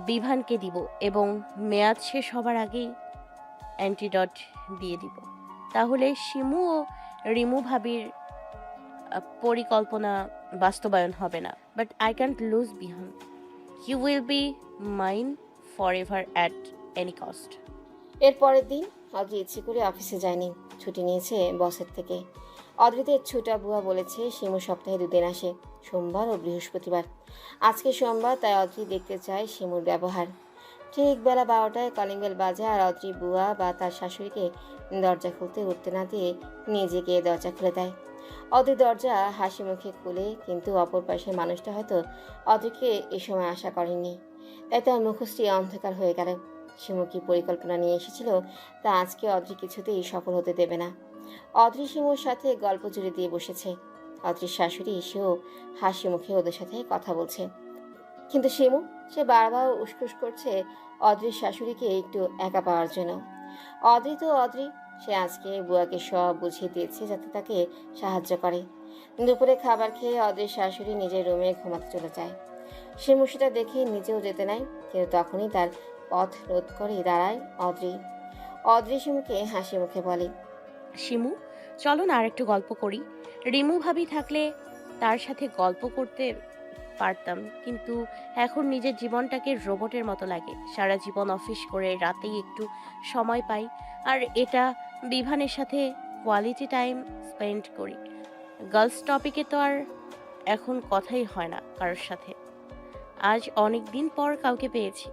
বিভানকে দিব এবং মেয়াদ শেষ হবার আগেই অ্যান্টিডট দিয়ে দিব। তাহলে শিমু ও রিমু ভাবির পরিকল্পনা বাস্তবায়ন হবে না। But I can't lose Bihan, you will be mine forever at any cost. এর পরের দিন অদ্রি ইচ্ছে করে অফিসে যায়নি, ছুটি নিয়েছে বসের থেকে। অদ্রিতের ছোটা বুয়া বলেছে শিমু সপ্তাহে 2 দিন আসে, সোমবার ও বৃহস্পতিবার। আজকে সোমবার, তাই অদ্রি দেখতে চায় শিমুর ব্যবহার। ঠিক বেলা 12টায় কলিং বেল বাজে আর অদ্রি বুয়া বা তার শাশুড়িকে দরজা খুলতে উঠতে না দিয়ে নিজে গিয়ে দরজা খুলে দেয়। অদ্রি দরজা হাসি মুখে খুলে, কিন্তু অপর পাশের মানুষটা হয়তো অদ্রিকে এ সময় আশা করেনি, তাই তার মুখশ্রী অন্ধকার হয়ে গেল। শিমু কি পরিকল্পনা নিয়ে এসেছিল তা আজকে অদ্রি কিছুতেই সফল হতে দেবে না। অদ্রি শিমুর সাথে গল্প জুড়ে দিয়ে বসেছে। অদ্রির শাশুড়ি সেও হাসি মুখে ওদের সাথে কথা বলছে, কিন্তু শিমু সে বারবার উসখুস করছে অদ্রির শাশুড়িকে একটু একা পাওয়ার জন্য। অদ্রি সে আজকে বুয়াকে সব বুঝিয়ে দিয়েছে যাতে তাকে সাহায্য করে। দুপুরে খাবার খেয়ে অদ্রির শাশুড়ি নিজের রুমে ঘুমাতে চলে যায়। শিমু সেটা দেখে নিজেও যেতে নেয়, কিন্তু তখনই তার পথ রোধ করে দাঁড়ায় অদ্রি শিমুকে হাসি মুখে বলে, শিমু, চলো না আর একটু গল্প করি। রিমু ভাবি থাকলে তার সাথে গল্প করতে পারতাম, কিন্তু এখন নিজের জীবনটাকে রোবটের মতো লাগে। সারা জীবন অফিস করে রাতেই একটু সময় পাই, আর এটা বিভানের সাথে কোয়ালিটি টাইম স্পেন্ড করি। গার্লস টপিকে তো আর এখন কথাই হয় না কারোর সাথে। আজ অনেক দিন পর কাউকে পেয়েছি,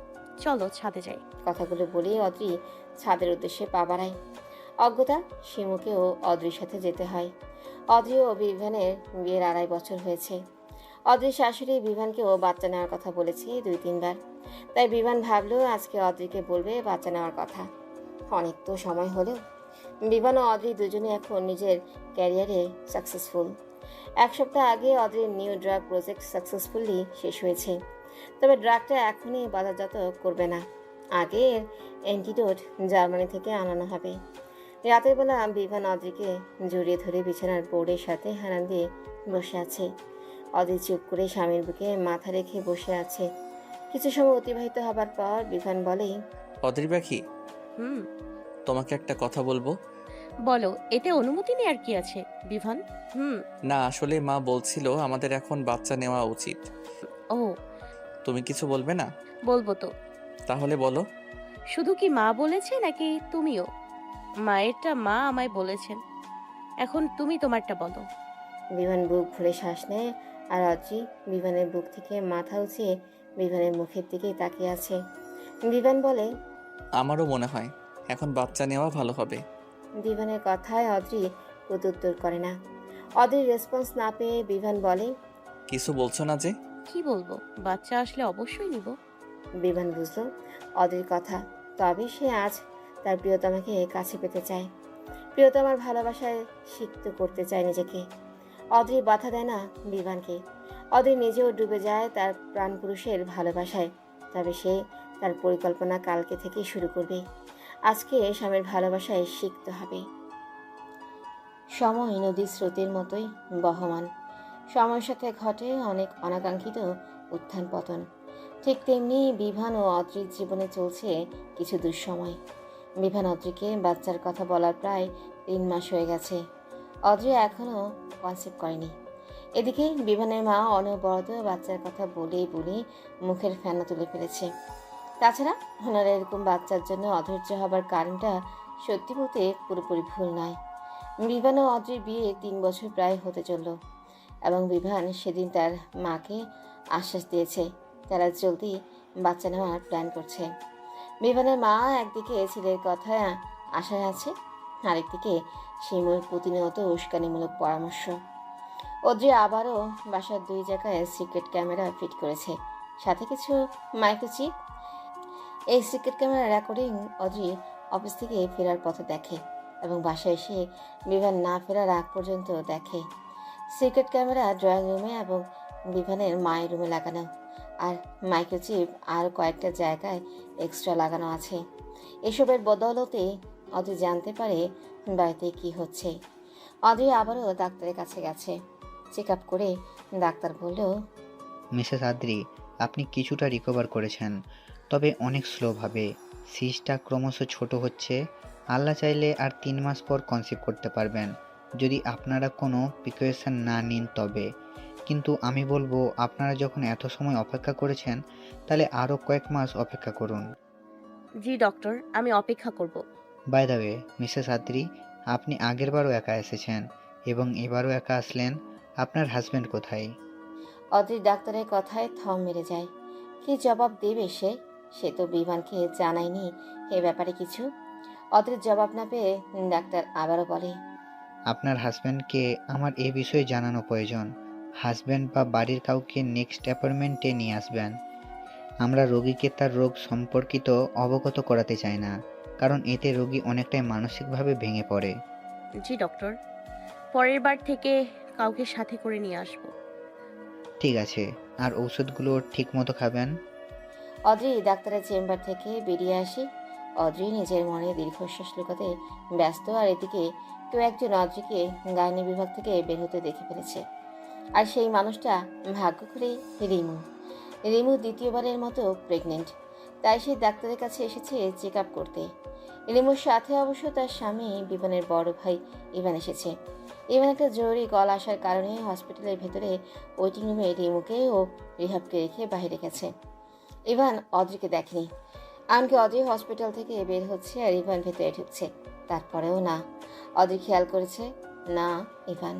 চলো ছাদে যাই। কথাগুলো বলেই অদ্রি ছাদের উদ্দেশ্যে পা বাড়ায়। অজ্ঞতা শিমুকেও অদ্রির সাথে যেতে হয়। অদ্রি ও বিভানের বিয়ের 2.5 বছর হয়েছে। অদ্রির শাশুড়ি বিভানকেও বাচ্চা নেওয়ার কথা বলেছে 2-3 বার, তাই বিভান ভাবলো আজকে অদ্রিকে বলবে বাচ্চা নেওয়ার কথা। অনেক তো সময় হলো। বিভান ও অদ্রি দুজনে এখন নিজের ক্যারিয়ারে সাকসেসফুল। 1 সপ্তাহ আগে অদ্রির নিউ ড্রাগ প্রজেক্ট সাকসেসফুলি শেষ হয়েছে, তবে ড্রাগটা এখনই বাজারজাত করবে না, আগে অ্যান্টিডোট জার্মানি থেকে আনানো হবে। রাতের বেলা বিভান অদ্রিকে জড়িয়ে ধরে বিছানার বোর্ডের সাথে হেলান দিয়ে বসে আছে। অদ্রি চুপ করে স্বামীর বুকে মাথা রেখে বসে আছে। কিছু সময় অতিবাহিত হবার পর বিভান বলে, অদ্রি পাখি, হুম, তোমাকে একটা কথা বলবো। বলো, এতে অনুমতি নেওয়ার কি আছে বিভান? না, আসলে মা বলছিল আমাদের এখন বাচ্চা নেওয়া উচিত। ও, তুমি কিছু বলবে না? বলবো তো। তাহলে বলো। শুধু কি মা বলেছে নাকি তুমিও? মায়েরটা মা আমায় বলেছেন, এখন তুমি তোমারটা বলো। বিভান বুক ভরে শ্বাস নেয় আর অদ্রি বিভানের বুক থেকে মাথা উঁচিয়ে বিভানের মুখের দিকে তাকিয়ে আছে। বিভান বলে, আমারও মনে হয় এখন বাচ্চা নেওয়া ভালো হবে। বিভানের কথায় অদ্রি প্রত্যুত্তর করে না। অদ্রির রেসপন্স না পেয়ে বিভান বলে, কিছু বলছো না যে? কি বলবো, বাচ্চা আসলে অবশ্যই নিব। বিভান বুঝলো অদ্রির কথা, তবে সে আজ তার প্রিয়তমাকে কাছে পেতে চায়, প্রিয়তমার ভালোবাসায় সিক্ত করতে চায় নিজেকে। অদ্রি বাধা দেয় না বিভানকে। অদ্রি নিজেও ডুবে যায় তার প্রাণপুরুষের ভালোবাসায়। তবে সে তার পরিকল্পনা কালকে থেকেই শুরু করবে। আজকে স্বামীর ভালোবাসায় সিক্ত হবে। সময় নদীর স্রোতের মতোই বহমান। সময়ের সাথে ঘটে অনেক অনাকাঙ্ক্ষিত উত্থান পতন। ঠিক তেমনি বিভান ও অদ্রির জীবনে চলছে কিছু দুঃসময়। বিভান অদ্রিকে বাচ্চার কথা বলার প্রায় 3 মাস হয়ে গেছে। অদ্রি এখনও কনসেপ্ট করেনি। এদিকে বিভানের মা অনবরত বাচ্চার কথা বলেই মুখের ফেনা তুলে ফেলেছে। তাছাড়া ওনারা এরকম বাচ্চার জন্য অধৈর্য হবার কারণটা সত্যি বলতে পুরোপুরি ভুল নয়। বিভান ও অদ্রির বিয়ে 3 বছর প্রায় হতে চলল এবং বিভান সেদিন তার মাকে আশ্বাস দিয়েছে তারা জলদি বাচ্চা নেওয়ার প্ল্যান করছে। বিভানের মা একদিকে ছেলের কথা আশায় আছে, আরেকদিকে শিমুর প্রতিনিয়ত উস্কানিমূলক পরামর্শ। অদ্রি আবারও বাসার 2 জায়গায় সিক্রেট ক্যামেরা ফিট করেছে, সাথে কিছু মাইক্রোচিপ। এই secret camera recording Adri office থেকে ফেরার পথে দেখে এবং বাসায় এসে বিভান না ফেরার আগ পর্যন্ত দেখে। সিক্রেট ক্যামেরা ড্রয়িং রুমে এবং বিভানের মায়ের রুমে লাগানো, আর মাইক্রোচিপ আর কয়েকটা জায়গায় এক্সট্রা লাগানো আছে। এসবের বদৌলতে অদ্রি জানতে পারে বাড়িতে কি হচ্ছে। অদ্রি আবারও ডাক্তারের কাছে গেছে। চেক আপ করে ডাক্তার বলল, মিসেস আদ্রি, আপনি কিছুটা রিকভার করেছেন, তবে অনেক স্লোভাবে। সিসটা ক্রমশ ছোট হচ্ছে। আল্লাহ চাইলে আর 3 মাস পর কনসিভ করতে পারবেন, যদি আপনারা কোনো প্রিকশন না নিন তবে। কিন্তু আমি বলবো, আপনারা যখন এত সময় অপেক্ষা করেছেন, তাহলে আরও কয়েক মাস অপেক্ষা করুন। জি ডক্টর, আমি অপেক্ষা করব। বাই দ্য ওয়ে, মিসেস আদ্রি, আপনি আগেরবারও একা এসেছেন এবং এবারও একা আসলেন। আপনার হাজব্যান্ড কোথায়? অদ্রি ডাক্তারের কথায় থম মেরে যায়। কি জবাব দেবে সে? সে তো বিভানকে জানায়নি এ ব্যাপারে কিছু। অদ্রির জবাব না পেয়ে ডাক্তার আবারও বলে, আপনার হাজব্যান্ডকে আমার এ বিষয়ে জানানো প্রয়োজন। হাজব্যান্ড বা বাড়ির কাউকে নেক্সট অ্যাপয়েন্টমেন্টে নিয়ে আসবেন। আমরা রোগীকে তার রোগ সম্পর্কিত অবগত করাতে চাই না, কারণ এতে রোগী অনেকটাই মানসিকভাবে ভেঙে পড়ে। জি ডক্টর, পরের বার থেকে কাউকে সাথে করে নিয়ে আসবো। ঠিক আছে, আর ঔষধগুলো ঠিক মতো খাবেন। অদ্রি ডাক্তারের চেম্বার থেকে বেরিয়ে আসে। অদ্রি নিজের মনে দীর্ঘশ্বাস লুকাতে ব্যস্ত, আর এদিকে কেউ একজন অদ্রিকে গাইনি বিভাগ থেকে বের হতে দেখে ফেলেছে। আর সেই মানুষটা ভাগ্য করে রিমু। রিমু দ্বিতীয়বারের মতো প্রেগনেন্ট, তাই সে ডাক্তারের কাছে এসেছে চেক আপ করতে। রিমুর সাথে অবশ্য তার স্বামী বিমানের বড় ভাই ইভান এসেছে। ইভান একটা জরুরি কল আসার কারণে হসপিটালের ভেতরে ওয়েটিং রুমে রিমুকে ও রিহাবকে রেখে বাইরে গেছে। ইভান অদ্রিকে দেখেনি, এমনকি অদ্রি হসপিটাল থেকে বের হচ্ছে আর ইভান ভেতরে ঢুকছে, তারপরেও না। অদ্রি খেয়াল করেছে না ইভান।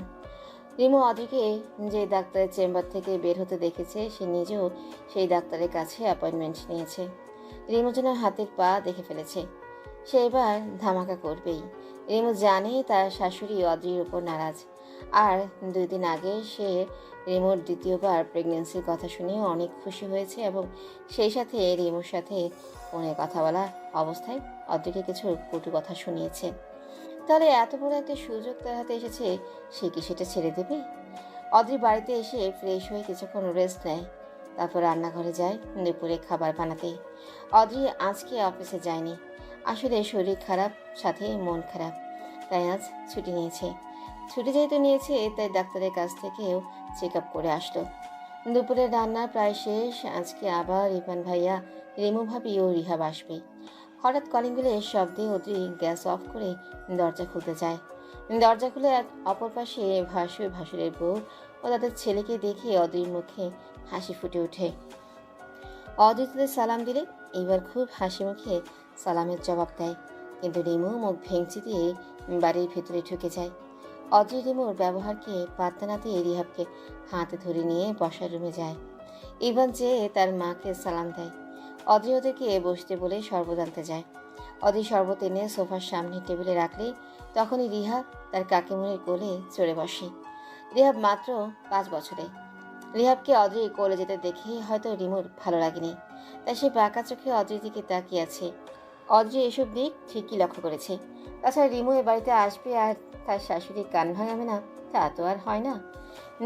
রিমু অদ্রিকে যে ডাক্তারের চেম্বার থেকে বের হতে দেখেছে, সে নিজেও সেই ডাক্তারের কাছে অ্যাপয়েন্টমেন্ট নিয়েছে। রিমু যেন হাতের পা দেখে ফেলেছে, সে এবার ধামাকা করবেই। রিমু জানে তার শাশুড়ি অদ্রির উপর নারাজ, আর 2 দিন আগে সে রিমুর দ্বিতীয়বার প্রেগনেন্সির কথা শুনে অনেক খুশি হয়েছে এবং সেই সাথে রিমুর সাথে ফোনে কথা বলা অবস্থায় অদ্রিকে কিছু কটু কথা শুনিয়েছে। তাহলে এত বড় একটা সুযোগ তার হাতে এসেছে, সে কি সেটা ছেড়ে দেবে? অদ্রি বাড়িতে এসে ফ্রেশ হয়ে কিছুক্ষণ রেস্ট নেয়, তারপর রান্নাঘরে যায় দুপুরে খাবার বানাতে। অদ্রি আজকে অফিসে যায়নি, আসলে শরীর খারাপ, সাথে মন খারাপ, তাই আজ ছুটি নিয়েছে। ছুটি যেহেতু নিয়েছে, তাই ডাক্তারের কাছ থেকেও চেক আপ করে আসলো। দুপুরে রান্না প্রায় শেষ। আজকে আবার ইভান ভাইয়া, রিমু ভাবি ও রিহাব আসবে। হঠাৎ কলিং বেলের শব্দে অদ্রি গ্যাস অফ করে দরজা খুলতে যায়। দরজা খুলে অপর পাশে ভাসুরের বউ ও তাদের ছেলেকে দেখে অদ্রির মুখে হাসি ফুটে ওঠে। অদ্রি তাদের সালাম দিলে এবার খুব হাসি মুখে সালামের জবাব দেয়, কিন্তু রিমু মুখ ভেঙচি দিয়ে বাড়ির ভেতরে ঢুকে যায়। অদ্রি রিমুর ব্যবহারকে পাত্তা না দিয়ে রিহাবকে হাতে ধরে নিয়ে বসার রুমে যায়। ইভান যেয়ে তার মাকে সালাম দেয়। অদ্রি ওদেরকে বসতে বলে শরবত আনতে যায়। অধীর শরবত এনে সোফার সামনে টেবিলে রাখলে তখনই রিহাব তার কাকিমুনির কোলে চড়ে বসে। রিহাব মাত্র 5 বছরে। রিহাবকে অদ্রি কোলে যেতে দেখে হয়তো রিমুর ভালো লাগেনি, তাই সে বাঁকা চোখে অদ্রির দিকে তাকিয়ে আছে। অদ্রি এসব দিক ঠিকই লক্ষ্য করেছে। তাছাড়া রিমু এ বাড়িতে আসবে আর তার শাশুড়ি কান ভাঙাবে না, তা তো আর হয় না।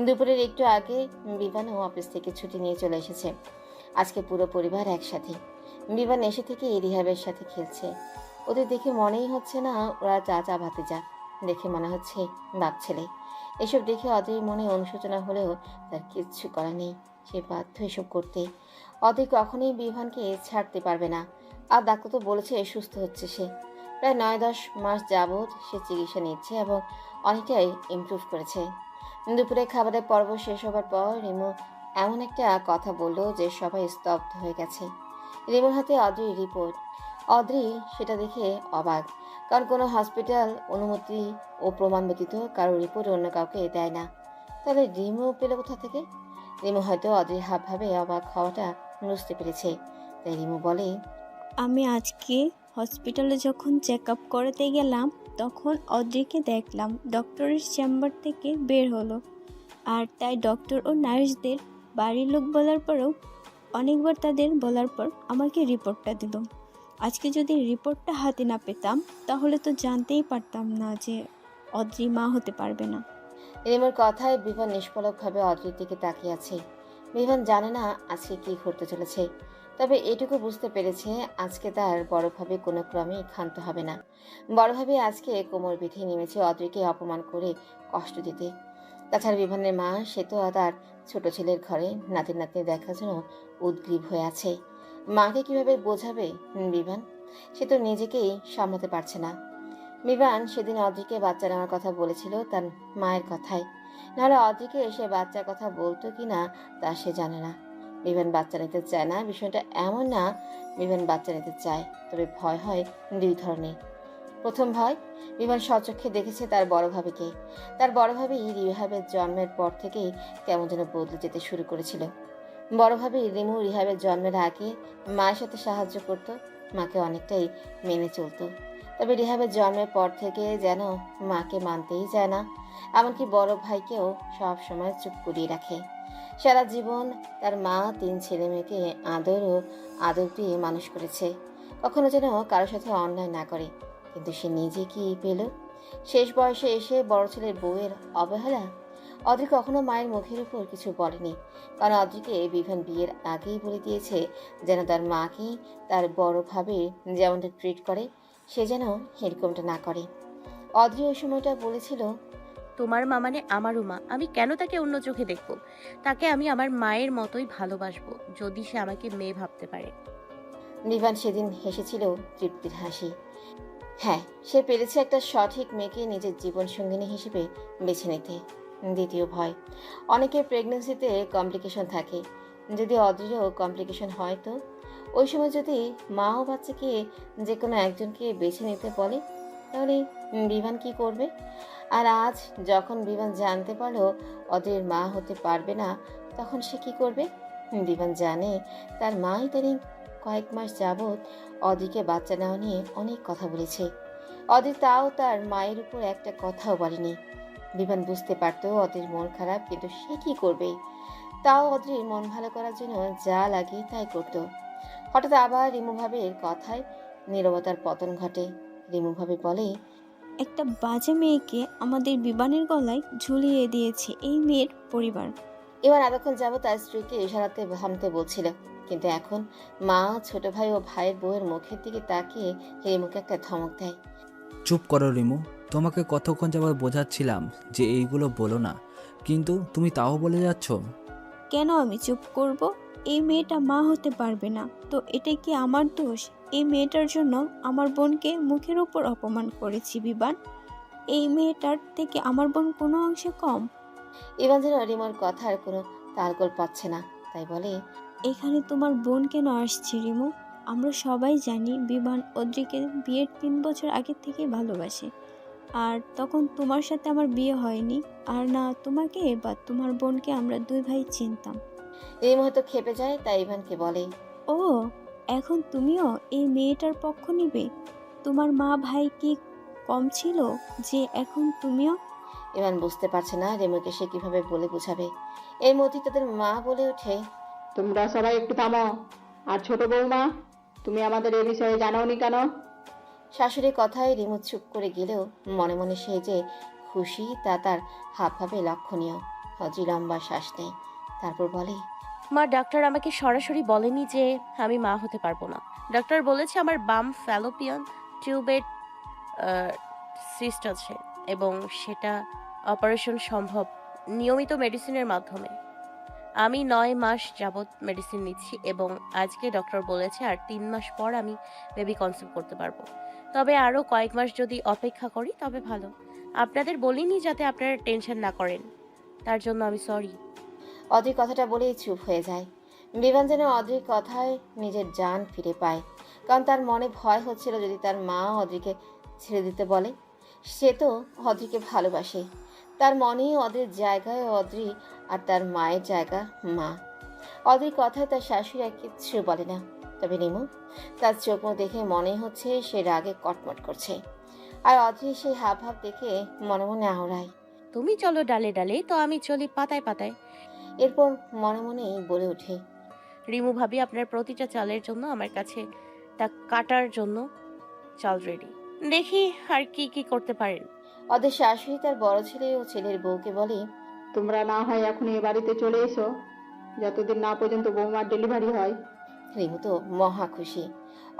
দুপুরের একটু আগে বিভানও অফিস থেকে ছুটি নিয়ে চলে এসেছে। আজকে পুরো পরিবার একসাথে। বিভান এসে থেকে রিহাবের সাথে খেলছে। ওদের দেখে মনেই হচ্ছে না ওরা চাচা ভাতিজা, দেখে মনে হচ্ছে বাপ ছেলে। এসব দেখে অদ্রির মনে অনুশোচনা হলেও তার কিচ্ছু করার নেই, সে বাধ্য এসব করতে। অদ্রি কখনোই বিভানকে ছাড়তে পারবে না। আর ডাক্তার তো বলেছে সুস্থ হচ্ছে সে। প্রায় 9-10 মাস যাবৎ সে চিকিৎসা নিচ্ছে এবং অনেকটাই ইমপ্রুভ করেছে। দুপুরে খাবারের পর্ব শেষ হবার পর রিমু এমন একটা কথা বলল যে সবাই স্তব্ধ হয়ে গেছে। রিমুর হাতে অদ্রির রিপোর্ট। অদ্রি সেটা দেখে অবাক, কারণ কোনো হসপিটাল অনুমতি ও প্রমাণ ব্যতীত কারো রিপোর্ট অন্য কাউকে দেয় না। তাহলে রিমু পেল কোথা থেকে? রিমু হয়তো অদ্রির হাবভাবে অবাক হওয়াটা বুঝতে পেরেছে, তাই রিমু বলে, আমি আজকে হসপিটালে যখন চেক আপ করাতে গেলাম তখন অদ্রিকে দেখলাম ডক্টরের চেম্বার থেকে বের হলো। আর তাই ডক্টর ও নার্সদের বাড়ির লোক বলার পরেও অনেকবার তাদের বলার পর আমাকে রিপোর্টটা দিল। আজকে যদি রিপোর্টটা হাতে না পেতাম তাহলে তো জানতেই পারতাম না যে অদ্রি মা হতে পারবে না। রিমুর কথায় বিভান নিষ্পলকভাবে অদ্রির দিকে তাকিয়ে আছে। বিভান জানে না আজকে কি ঘটতে চলেছে, তবে এটুকু বুঝতে পেরেছে আজকে তার বড়ভাবে কোনো ক্রমেই ক্ষান্ত হবে না। বড়ভাবে আজকে কোমর বেঁধে নেমেছে অদ্রিকে অপমান করে কষ্ট দিতে। তাছাড়া বিভানের মা সে তো তার ছোট ছেলের ঘরে নাতি নাতনি দেখার জন্য উদ্গ্রীব হয়ে আছে। মাকে কিভাবে বোঝাবে বিভান? সে তো নিজেকেই সামলাতে পারছে না। বিভান সেদিন অদ্রিকে বাচ্চা নেওয়ার কথা বলেছিল তার মায়ের কথায়, নাহলে অদ্রিকে এসে বাচ্চার কথা বলতো কি না তা সে জানে না। বিভান বাচ্চা নিতে চায় না, বিষয়টা এমন না। বিভান বাচ্চা নিতে চায়, তবে ভয় হয় 2 ধরনের। প্রথম ভয়, বিভান স্বচক্ষে দেখেছে তার বড় ভাবিকে। তার বড় ভাবি রিহাবের জন্মের পর থেকেই কেমন যেন বদলে যেতে শুরু করেছিল। বড় ভাবি রিমু রিহাবের জন্মের আগে মায়ের সাথে সাহায্য করত, মাকে অনেকটাই মেনে চলতো। তবে রিহাবের জন্মের পর থেকে যেন মাকে মানতেই চায় না, এমনকি বড় ভাইকেও সব সময় চুপ করিয়ে রাখে। সারা জীবন তার মা 3 ছেলে মেয়েকে আদর দিয়ে মানুষ করেছে, কখনো যেন কারোর সাথে অন্যায় না করে। কিন্তু সে নিজে কি পেল? শেষ বয়সে এসে বড় ছেলের বউয়ের অবহেলা। অদ্রি কখনো মায়ের মুখের উপর কিছু বলেনি, কারণ অদ্রিকে বিভান বিয়ের আগেই বলে দিয়েছে যেন তার মাকে তার বড় ভাবে যেমনটা ট্রিট করে সে যেন এরকমটা না করে। অদ্রি ওই সময়টা বলেছিল, তোমার মা মানে আমারও মা, আমি কেন তাকে অন্য চোখে দেখব? তাকে আমি আমার মায়ের মতোই ভালোবাসবো যদি সে আমাকে মেয়ে ভাবতে পারে। বিভান সেদিন হেসেছিল তৃপ্তির হাসি। হ্যাঁ, সে পেরেছে একটা সঠিক মেয়েকে নিজের জীবন সঙ্গিনী হিসেবে বেছে নিতে। দ্বিতীয় ভয়, অনেকের প্রেগনেন্সিতে কমপ্লিকেশন থাকে। যদি অদ্রিরও কমপ্লিকেশন হয় তো? ওই সময় যদি মা ও বাচ্চাকে যে কোনো একজনকে বেছে নিতে বলে, তাহলে বিভান কি করবে? আর আজ যখন বিভান জানতে পারলো অদ্রির মা হতে পারবে না, তখন সে কি করবে? বিভান জানে তার মা ইদানিং কয়েক মাস যাবৎ অদ্রিকে বাচ্চা নেওয়া নিয়ে অনেক কথা বলেছে। অদ্রি তাও তার মায়ের উপর একটা কথাও বলেনি। বিভান বুঝতে পারত অদ্রির মন খারাপ, কিন্তু সে কি করবে? তাও অদ্রির মন ভালো করার জন্য যা লাগে তাই করত। হঠাৎ আবার রিমু ভাবের কথায় নীরবতার পতন ঘটে। রিমু ভাবে বলে, একটা বাজে মেয়েকে আমাদের বিমানের গলায় ঝুলিয়ে দিয়েছে এই মেয়ের পরিবার। এবার এতক্ষণ যাবো তার স্ত্রীকে ইশারাতে থামতে বলছিল, কিন্তু এখন মা, ছোট ভাই ও ভাইয়ের বউয়ের মুখের দিকে তাকিয়ে রিমুকে একটা ধমক দেয়। চুপ করো রিমু, তোমাকে কতক্ষণ যাবত বোঝাচ্ছিলাম যে এইগুলো বলো না, কিন্তু তুমি তাও বলে যাচ্ছ। কেন আমি চুপ করব? এই মেয়েটা মা হতে পারবে না, তো এটা কি আমার দোষ? এই মেয়েটার জন্য আমার বোনকে মুখের উপর অপমান করেছি বিবান। এই মেয়েটার থেকে আমার বোন কোনো অংশে কম? ইভান যেন রিমুর কথার কোনো তালগোল পাচ্ছে না, তাই বলে, এখানে তোমার বোন কেন আসছে রিমু? আমরা সবাই জানি বিমান অদ্রিকে বিয়ের 3 বছর আগে থেকে ভালোবাসে। আর তখন তোমার সাথে আমার বিয়ে হয়নি, আর না তোমাকে বা তোমার বোনকে আমরা 2 ভাই চিনতাম। রিমু হয়তো খেপে যায়, তাই ইভানকে বলে, ও, এখন তুমিও এই মেয়েটার পক্ষ নিবে? তোমার মা ভাই কি কম ছিল যে এখন তুমিও? ইভান বুঝতে পারছে না রিমুকে সে কিভাবে বলে বোঝাবে। এই মধ্যে তাদের মা বলে ওঠে, তোমরা সবাই একটু থামো। আর ছোট বৌমা, তুমি আমাদের এ বিষয়ে জানাওনি কেন? শাশুড়ির কথায় রিমু চুপ করে গেলেও মনে মনে সে যে খুশি তা তার হাবভাবে লক্ষণীয়। অদ্রি লম্বা শ্বাস নেয়, তারপর বলে, মা, ডাক্তার আমাকে সরাসরি বলেনি যে আমি মা হতে পারবো না। ডাক্তার বলেছে আমার বাম ফ্যালোপিয়ান টিউবের সিস্ট আছে এবং সেটা অপারেশন সম্ভব নিয়মিত মেডিসিনের মাধ্যমে। আমি 9 মাস যাবৎ মেডিসিন নিচ্ছি এবং আজকে ডক্টর বলেছে আর 3 মাস পর আমি বেবি কনসিভ করতে পারবো। তবে আরও কয়েক মাস যদি অপেক্ষা করি তবে ভালো। আপনাদের বলিনি যাতে আপনারা টেনশন না করেন, তার জন্য আমি সরি। অদ্রি কথাটা বলেই চুপ হয়ে যায়। বিভান যেন অদ্রির কথায় নিজের জান ফিরে পায়, কারণ তার মনে ভয় হচ্ছিল যদি তার মা অদ্রিকে ছেড়ে দিতে বলে। সে তো অদ্রিকে ভালোবাসে, তার মনেই অদ্রির জায়গায় অদ্রি আর তার মায়ের জায়গা মা। অদ্রির কথায় তার শাশুড়ি আর কিচ্ছু বলে না, তবে রিমু তার চোখ মুখ দেখে মনে হচ্ছে সে রাগে কটমট করছে। আর অদ্রি সেই হাব ভাব দেখে মনে মনে আওড়ায়। তুমি চলো ডালে ডালে, তো আমি চলি পাতায় পাতায়। এরপর মনে মনেই বলে ওঠে, রিমু ভাবি, আপনার প্রতিটা চালের জন্য আমার কাছে তা কাটার জন্য চাল রেডি। দেখি আর কি কি করতে পারেন। ওদের শাশুড়ি তার বড় ছেলে ও ছেলের বউকে বলে, তোমরা না হয় এখন এ বাড়িতে চলে এসো, যতদিন না পর্যন্ত বৌমার ডেলিভারি হয়। রিমু তো মহা খুশি,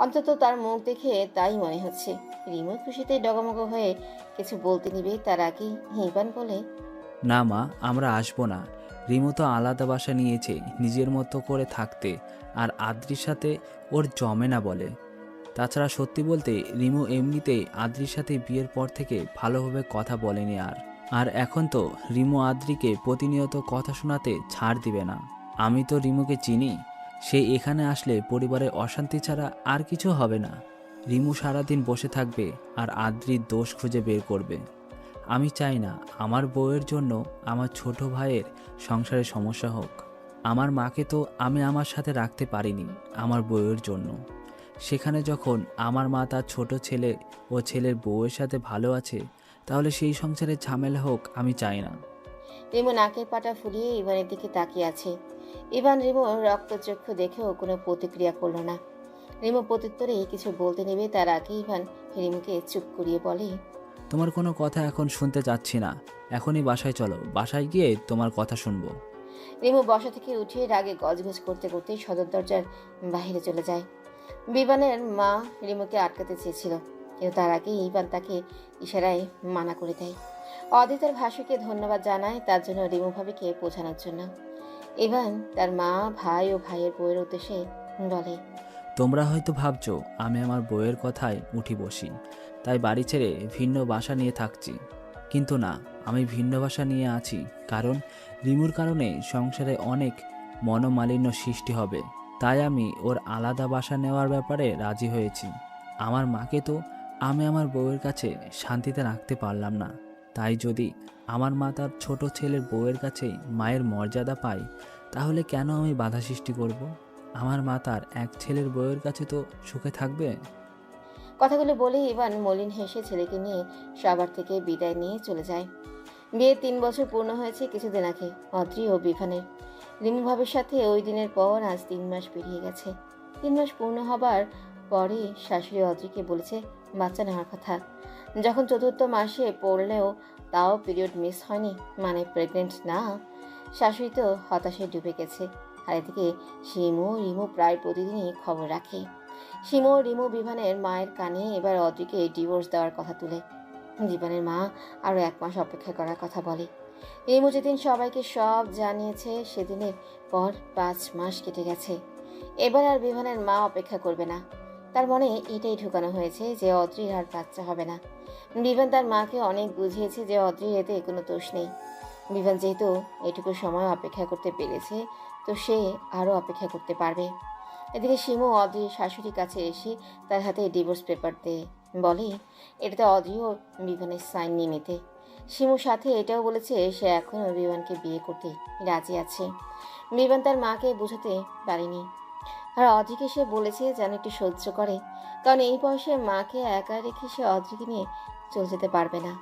অন্তত তার মুখ দেখে তাই মনে হচ্ছে। রিমু খুশিতে ডগমগ হয়ে কিছু বলতে নিবে তার আগেই ইভান বলে, না মা, আমরা আসবো না। রিমু তো আলাদা বাসা নিয়েছে নিজের মতো করে থাকতে, আর আদ্রির সাথে ওর জমে না বলে। তাছাড়া সত্যি বলতে রিমু এমনিতেই আদ্রির সাথে বিয়ের পর থেকে ভালোভাবে কথা বলেনি। আর এখন তো রিমু আদ্রিকে প্রতিনিয়ত কথা শোনাতে ছাড় দিবে না। আমি তো রিমুকে চিনি, সে এখানে আসলে পরিবারের অশান্তি ছাড়া আর কিছু হবে না। রিমু সারাদিন বসে থাকবে আর আদ্রির দোষ খুঁজে বের করবে। আমি চাই না আমার বউয়ের জন্য আমার ছোট ভাইয়ের সংসারে সমস্যা হোক। আমার মাকে তো আমি আমার সাথে রাখতে পারিনি আমার বউয়ের জন্য। সেখানে যখন আমার মা তার ছোট ছেলে ও ছেলের বউয়ের সাথে ভালো আছে, তাহলে সেই সংসারে ঝামেলা হোক আমি চাই না। রিমু নাকের পাটা ফুলিয়ে ইভানের দিকে তাকিয়ে আছে। ইভান রিমুর রক্তচক্ষু দেখেও কোনো প্রতিক্রিয়া করলো না। রিমু প্রত্যুত্তরে কিছু বলতে নেবে তার আগে ইভান রিমুকে চুপ করিয়ে বলে, তোমার কোনো কথা এখন শুনতে চাচ্ছি না, এখনই বাসায় চলো, বাসায় গিয়ে তোমার কথা শুনবো। রিমু বসা থেকে উঠে রাগে গজগজ করতে করতে সদর দরজার বাইরে চলে যায়। বিভানের মা রিমুকে আটকাতে চেয়েছিল, কিন্তু তার আগে ইভান তাকে ইশারায় মানা করে দেয়। অদিতের ভাসুকে ধন্যবাদ জানায় তার জন্য রিমু ভাবিকে বোঝানোর জন্য। ইভান তার মা, ভাই ও ভাইয়ের বউয়ের উদ্দেশ্যে বলে, তোমরা হয়তো ভাবছো আমি আমার বউয়ের কথায় উঠি বসি, তাই বাড়ি ছেড়ে ভিন্ন বাসা নিয়ে থাকছি। কিন্তু না, আমি ভিন্ন বাসা নিয়ে আছি কারণ রিমুর কারণে সংসারে অনেক মনোমালিন্য সৃষ্টি হবে। তাই আমি ওর আলাদা বাসা নেওয়ার ব্যাপারে রাজি হয়েছি। আমার মাকে তো আমি আমার বউয়ের কাছে শান্তিতে রাখতে পারলাম না, তাই যদি আমার মা তার ছোট ছেলের বউয়ের কাছে মায়ের মর্যাদা পায়, তাহলে কেন আমি বাধা সৃষ্টি করব? আমার মা তার এক ছেলের বউয়ের কাছে তো সুখে থাকবে। কথাগুলো বলে ইভান মলিন হেসে ছেলেকে নিয়ে সবার থেকে বিদায় নিয়ে চলে যায়। বিয়ে 3 বছর পূর্ণ হয়েছে কিছুদিন আগে অদ্রি ও বিভানের। রিমু ভাবির সাথে ওই দিনের পর আজ 3 মাস পেরিয়ে গেছে। 3 মাস পূর্ণ হবার পরে শাশুড়ি অদ্রিকে বলেছে বাচ্চা নেওয়ার কথা। যখন 4র্থ মাসে পড়লেও তাও পিরিয়ড মিস হয়নি, মানে প্রেগনেন্ট না। শাশুড়ি তো হতাশায় ডুবে গেছে। আর এদিকে রিমু প্রায় প্রতিদিনই খবর রাখে। রিমু বিভানের মায়ের কানে এবার অদ্রিকে ডিভোর্স দেওয়ার কথা তুলে। বিভানের মা আরও 1 মাস অপেক্ষা করার কথা বলে। রিমু যেদিন সবাইকে সব জানিয়েছে সেদিনের পর 5 মাস কেটে গেছে। এবার আর বিভানের মা অপেক্ষা করবে না। তার মনে এটাই ঢুকানো হয়েছে যে অদ্রির আর বাচ্চা হবে না। বিভান তার মাকে অনেক বুঝিয়েছে যে অদ্রির এতে কোনো দোষ নেই। বিভান যেহেতু এটুকু সময় অপেক্ষা করতে পেরেছে, তো সে আরও অপেক্ষা করতে পারবে। এদিকে শিমু অদ্রির শাশুড়ির কাছে এসে তার হাতে ডিভোর্স পেপার দিয়ে বলে এটাতে অদ্রি ও বিভানের সাইন নিয়ে নিতে। শিমুর সাথে এটাও বলেছে সে এখনও বিভানকে বিয়ে করতে রাজি আছে। বিভান তার মাকে বোঝাতে পারেনি। আর অদ্রিকে সে বলেছে যেন একটু সহ্য করে, কারণ এই বয়সে মাকে একা রেখে সে অদ্রিকে নিয়ে চলে যেতে পারবে না।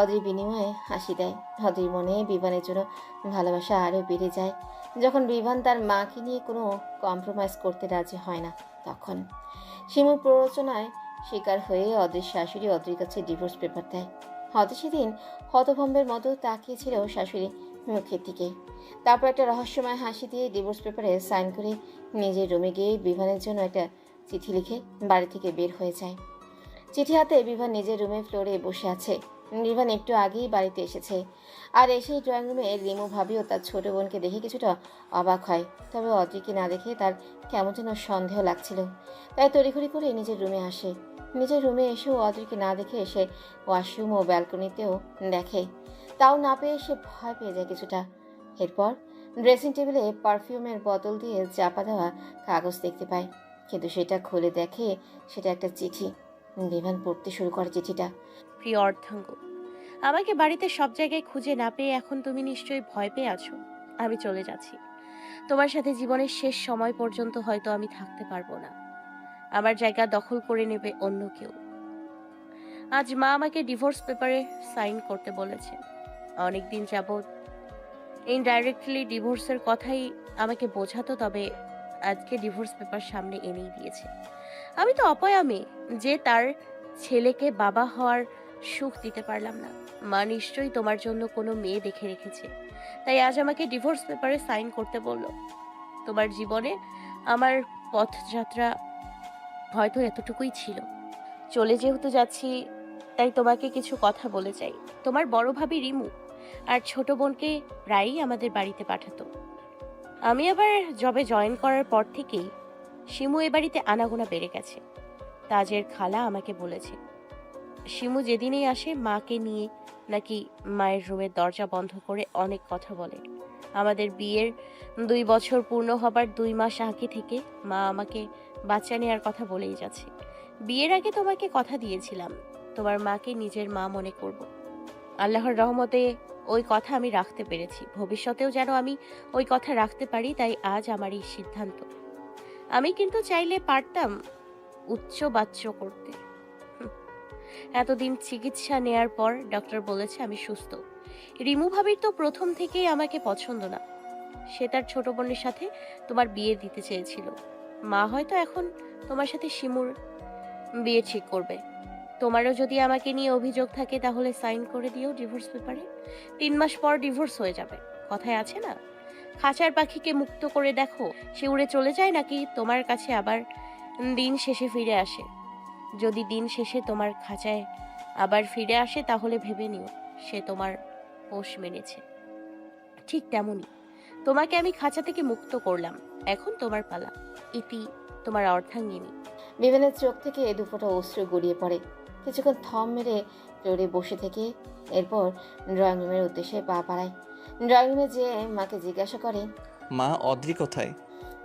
অদ্রির বিনিময়ে হাসি দেয়। অদ্রির মনে বিভানের জন্য ভালোবাসা আরও বেড়ে যায় যখন বিভান তার মাকে নিয়ে কোনো কম্প্রোমাইজ করতে রাজি হয় না। তখন শিমুর প্ররোচনায় শিকার হয়ে অদ্রির শাশুড়ি অদ্রির কাছে ডিভোর্স পেপার দেয়। হয়তো সেদিন হতভম্বের মতো তাকিয়েছিল শাশুড়ি মুখের দিকে। তারপর একটা রহস্যময় হাসি দিয়ে ডিভোর্স পেপারে সাইন করে নিজের রুমে গিয়ে বিভানের জন্য একটা চিঠি লিখে বাড়ি থেকে বের হয়ে যায়। চিঠি হাতে বিভান নিজের রুমে ফ্লোরে বসে আছে। বিভান একটু আগেই বাড়িতে এসেছে, আর এসেই ড্রয়িং রুমে রিমু ভাবিও তার ছোট বোনকে দেখে কিছুটা অবাক হয়। তবে অদ্রিকে না দেখে তার কেমন যেন সন্দেহ লাগছিল, তাই তড়িঘড়ি করে নিজের রুমে আসে। নিজের রুমে এসেও অদ্রিকে না দেখে এসে ওয়াশরুম ও ব্যালকনিতেও দেখে, তাও না পেয়ে সে ভয় পেয়ে যায় কিছুটা। এরপর ড্রেসিং টেবিলে পারফিউমের বোতল দিয়ে চাপা দেওয়া কাগজ দেখতে পায়, কিন্তু সেটা খুলে দেখে সেটা একটা চিঠি। বিভান পড়তে শুরু করে চিঠিটা। প্রিয় অর্ধাঙ্গ, আমাকে বাড়িতে সব জায়গায় খুঁজে না পেয়ে এখন তুমি নিশ্চয়ই ভয় পেয়ে আছো। আমি চলে যাচ্ছি। তোমার সাথে জীবনের শেষ সময় পর্যন্ত হয়তো আমি থাকতে পারবো না। আমার জায়গা দখল করে নেবে অন্য কেউ। আজ মা আমাকে ডিভোর্স পেপারে সাইন করতে বলেছে। অনেকদিন যাবৎ ইনডাইরেক্টলি ডিভোর্সের কথাই আমাকে বোঝাতো, তবে আজকে ডিভোর্স পেপার সামনে এনেই দিয়েছে। আমি তো অপয়া মেয়ে যে তার ছেলেকে বাবা হওয়ার সুখ দিতে পারলাম না। মা নিশ্চয়ই তোমার জন্য কোনো মেয়ে দেখে রেখেছে, তাই আজ আমাকে ডিভোর্স পেপারে সাইন করতে বলল। তোমার জীবনে আমার পথযাত্রা হয়তো এতটুকুই ছিল। চলে যেহেতু যাচ্ছি, তাই তোমাকে কিছু কথা বলে যাই। তোমার বড় ভাবি রিমু আর ছোট বোনকে প্রায়ই আমাদের বাড়িতে পাঠাতো। আমি আবার জবে জয়েন করার পর থেকেই শিমু এ বাড়িতে আনাগোনা বেড়ে গেছে। তাজের খালা আমাকে বলেছে শিমু যেদিনই আসে মাকে নিয়ে নাকি মায়ের রুমের দরজা বন্ধ করে অনেক কথা বলে। আমাদের বিয়ের 2 বছর পূর্ণ হবার 2 মাস আগে থেকে মা আমাকে বাচ্চা নেওয়ার কথা বলেই যাচ্ছে। বিয়ের আগে তোমাকে কথা দিয়েছিলাম তোমার মাকে নিজের মা মনে করব। আল্লাহর রহমতে ওই কথা আমি রাখতে পেরেছি। ভবিষ্যতেও যেন আমি ওই কথা রাখতে পারি, তাই আজ আমার এই সিদ্ধান্ত। আমি কিন্তু চাইলে পারতাম উচ্চ বাচ্চ করতে। এতদিন চিকিৎসা নেয়ার পর ডক্টর বলেছে আমি সুস্থ। রিমু ভাবির তো প্রথম থেকেই আমাকে পছন্দ না। সে তার ছোট বোনের সাথে তোমার বিয়ে দিতে চেয়েছিল। মা হয়তো এখন তোমার সাথে শিমুর বিয়ে ঠিক করবে। তোমারও যদি আমাকে নিয়ে অভিযোগ থাকে তাহলে সাইন করে দিও ডিভোর্স পেপারে। 3 মাস পর ডিভোর্স হয়ে যাবে। কথায় আছে না, খাঁচার পাখিকে মুক্ত করে দেখো সে উড়ে চলে যায় নাকি তোমার কাছে আবার দিন শেষে ফিরে আসে। যদি দিন শেষে তোমার খাঁচায় আবার ফিরে আসে তাহলে ভেবে নিও সে তোমার পোষ মেনেছে। ঠিক তেমনই তোমাকে আমি খাঁচা থেকে মুক্ত করলাম। এখন তোমার পালা। ইতি, তোমার অর্ধাঙ্গিনী। বিভানের চোখ থেকে দুফোঁটা অশ্রু গড়িয়ে পড়ে। কিছুক্ষণ থম মেরে ফ্লোরে বসে থেকে এরপর ড্রয়িং রুমের উদ্দেশ্যে পা বাড়ায়। ড্রয়িং রুমে যেয়ে মাকে জিজ্ঞাসা করে, মা, অদ্রি কোথায়?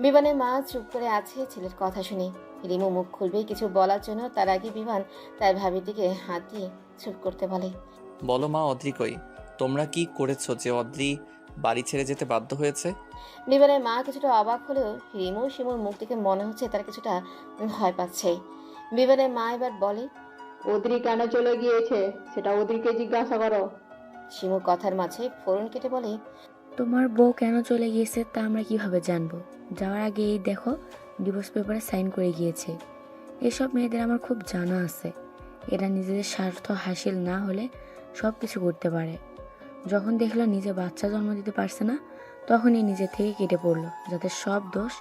বিভানের মা চুপ করে আছে ছেলের কথা শুনে। রিমু মুখ খুলবে কিছু বলার জন্য, তার আগে বিভান তার ভাবির দিকে হাত দিয়ে চুপ করতে বলে। বলো মা, অদ্রি কই? তোমরা কি করেছো যে অদ্রি বাড়ি ছেড়ে যেতে বাধ্য হয়েছে? বিভানের মা কিছুটা অবাক হলেও রিমু শিমুর মুখ থেকে মনে হচ্ছে তার কিছুটা ভয় পাচ্ছে। বিভানের মা এবার বলে, ওদ্রি কেন চলে গিয়েছে সেটা ওদ্রিকে জিজ্ঞাসা করো। শিমু কথার মাঝে ফোড়ন কেটে বলে, তোমার বউ কেন চলে গিয়েছে তা আমরা কিভাবে জানবো? যাওয়ার আগে এই দেখো ডিভোর্স পেপারে সাইন করে গিয়েছে। এসব মেয়েদের আমার খুব জানা আছে। এরা নিজেদের স্বার্থ হাসিল না হলে সব কিছু করতে পারে। যখন দেখলো নিজে বাচ্চা জন্ম দিতে পারছে না, তখনই নিজে থেকে কেটে পড়লো যাতে সব দোষ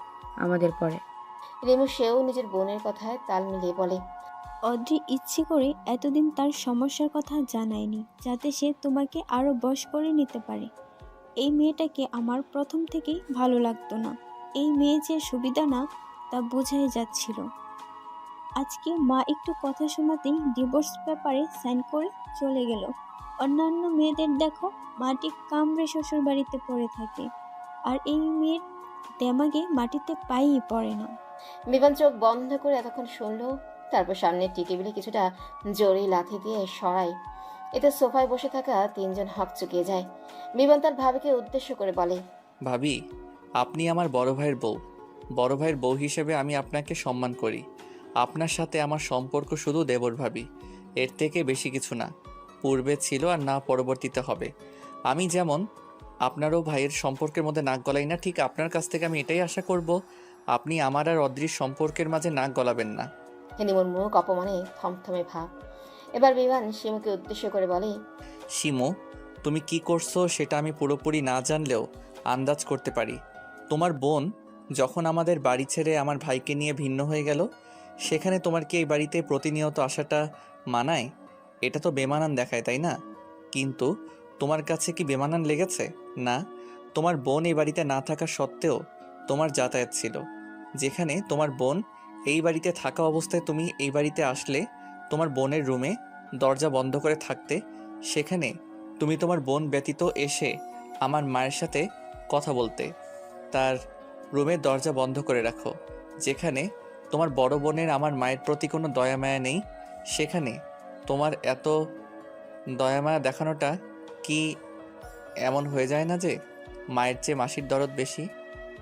আমাদের পড়ে। রিমু সেও নিজের বোনের কথায় তাল মিলিয়ে বলে, অদ্রি ইচ্ছে করে এতদিন তার সমস্যার কথা জানায়নি যাতে সে তোমাকে আরও বশ করে নিতে পারে। এই মেয়েটাকে আমার প্রথম থেকেই ভালো লাগতো না। এই মেয়ে যে সুবিধা না তা বোঝাই যাচ্ছিল। আজকে মা একটু কথা শোনাতেই ডিভোর্স পেপারে সাইন করে চলে গেল। অন্যান্য মেয়েদের দেখো মাটি কামড়ে শ্বশুর বাড়িতে পড়ে থাকে, আর এই মেয়ের দেমাগে মাটিতে পাই পড়ে না। বিভান চোখ বন্ধ করে এতক্ষণ শুনলো, তারপর সামনের টেবিলে কিছুটা জোরে লাথি দিয়ে সরায়। এতে সোফায় বসে থাকা 3 জন হক চুকিয়ে যায়। বিভান তার ভাবিকে উদ্দেশ্য করে বলে, ভাবি, আপনি আমার বড় ভাইয়ের বউ। বড় ভাইয়ের বউ হিসেবে আমি আপনাকে সম্মান করি। আপনার সাথে আমার সম্পর্ক শুধু দেবর ভাবি, এর থেকে বেশি কিছু না। পূর্বে ছিল আর না পরবর্তীতে হবে। আমি যেমন আপনারও ভাইয়ের সম্পর্কের মধ্যে নাক গলাই না, ঠিক আপনার কাছ থেকে আমি এটাই আশা করব আপনি আমার আর অদ্রির সম্পর্কের মাঝে নাক গলাবেন না। হিলিমুর মুখ অপমানে থমথমে ভাব। এবার বিভান শিমুকে উদ্দেশ্য করে বলে, শিমু, তুমি কি করছো সেটা আমি পুরোপুরি না জানলেও আন্দাজ করতে পারি। তোমার বোন যখন আমাদের বাড়ি ছেড়ে আমার ভাইকে নিয়ে ভিন্ন হয়ে গেল, সেখানে তোমার কি এই বাড়িতে প্রতিনিয়ত আসাটা মানায়? এটা তো বেমানান দেখায়, তাই না? কিন্তু তোমার কাছে কি বেমানান লেগেছে? না, তোমার বোন এই বাড়িতে না থাকা সত্ত্বেও তোমার যাতায়াত ছিল। যেখানে তোমার বোন এই বাড়িতে থাকা অবস্থায় তুমি এই বাড়িতে আসলে তোমার বোনের রুমে দরজা বন্ধ করে থাকতে, সেখানে তুমি তোমার বোন ব্যতীত এসে আমার মায়ের সাথে কথা বলতে। তার রুমের দরজা বন্ধ করে রাখো। যেখানে তোমার বড় বোনের আমার মায়ের প্রতি কোনো দয়া মায়া নেই, সেখানে তোমার এত দয়া মায়া দেখানোটা কি এমন হয়ে যায় না যে মায়ের চেয়ে মাসির দরদ বেশি?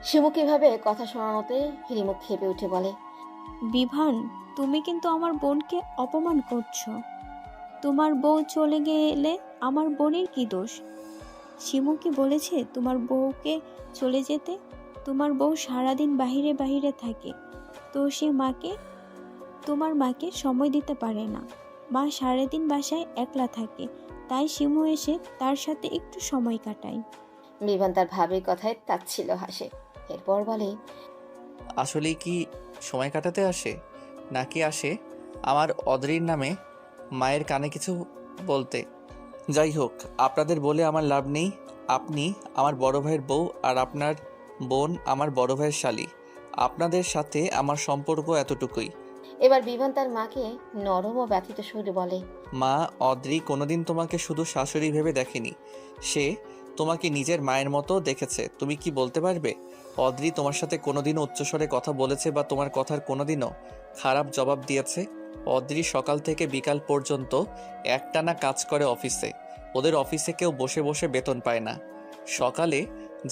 শিমু কিভাবে কথা শোনানোতে হিলিমুখ খেপে উঠে বলে, বিভান, তুমি কিন্তু আমার বোনকে অপমান করছো। তোমার বউ চলে গেলে আমার বোনের কি দোষ? শিমু কি বলেছে তোমার বউকে চলে যেতে? তোমার বউ সারাদিন বাহিরে বাহিরে থাকে, তো সে তোমার মাকে সময় দিতে পারে না। মা সারাদিন বাসায় একলা থাকে, তাই শিমু এসে তার সাথে একটু সময় কাটায়। বিভান তার ভাবির কথায় তাচ্ছিল্য হাসে। এরপর বলে, আসলেই কি সময় কাটাতে আসে, নাকি আসে আমার অদ্রির নামে মায়ের কানে কিছু বলতে? যাই হোক, আপনাদের বলে আমার লাভ নেই। আপনি আমার বড় ভাইয়ের বউ আর আপনার বোন আমার বড় ভাইয়ের শালী। আপনাদের সাথে আমার সম্পর্ক এতটুকুই। এবার বিভান তার মাকে নরম ও ব্যথিত সুরে বলে, মা, অদ্রি কোনোদিন তোমাকে শুধু শাশুড়ি ভেবে দেখেনি, সে তোমাকে নিজের মায়ের মতো দেখেছে। তুমি কি বলতে পারবে অদ্রি তোমার সাথে কোনোদিনও উচ্চস্বরে কথা বলেছে বা তোমার কথার কোনোদিনও খারাপ জবাব দিয়েছে? অদ্রি সকাল থেকে বিকাল পর্যন্ত একটানা কাজ করে অফিসে। ওদের অফিসে কেউ বসে বসে বেতন পায় না। সকালে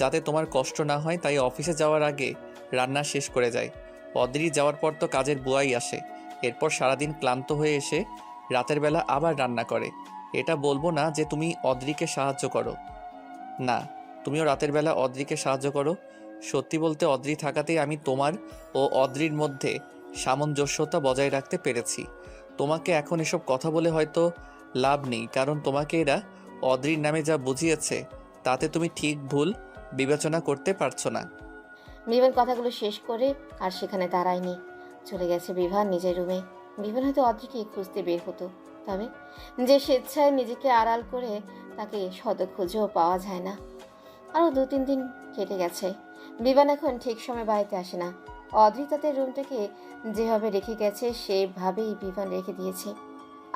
যাতে তোমার কষ্ট না হয় তাই অফিসে যাওয়ার আগে রান্না শেষ করে যায়। অদ্রি যাওয়ার পর তো কাজের বুয়াই আসে। এরপর সারাদিন ক্লান্ত হয়ে এসে রাতের বেলা আবার রান্না করে। এটা বলবো না যে তুমি অদ্রিকে সাহায্য করো না, তুমিও রাতের বেলা অদ্রিকে সাহায্য করো। সত্যি বলতে অদ্রি থাকাতেই আমি তোমার ও অদ্রির মধ্যে সামঞ্জস্যতা বজায় রাখতে পেরেছি। তোমাকে এখন এসব কথা বলে হয়তো লাভ নেই, কারণ তোমাকে এরা অদ্রির নামে যা বুঝিয়েছে তাতে তুমি ঠিক ভুল বিবেচনা করতে পারছো না। বিভান কথাগুলো শেষ করে আর সেখানে দাঁড়ায়নি। চলে গেছে বিভান নিজের রুমে। বিভান হয়তো অদ্রিকে খুঁজতে বের হতো, তবে যে স্বেচ্ছায় নিজেকে আড়াল করে তাকে শত খুঁজেও পাওয়া যায় না। আরও 2-3 দিন কেটে গেছে। বিভান এখন ঠিক সময় বাড়িতে আসে না। অদ্রি তাদের রুমটাকে যেভাবে রেখে গেছে সেভাবেই বিভান রেখে দিয়েছে।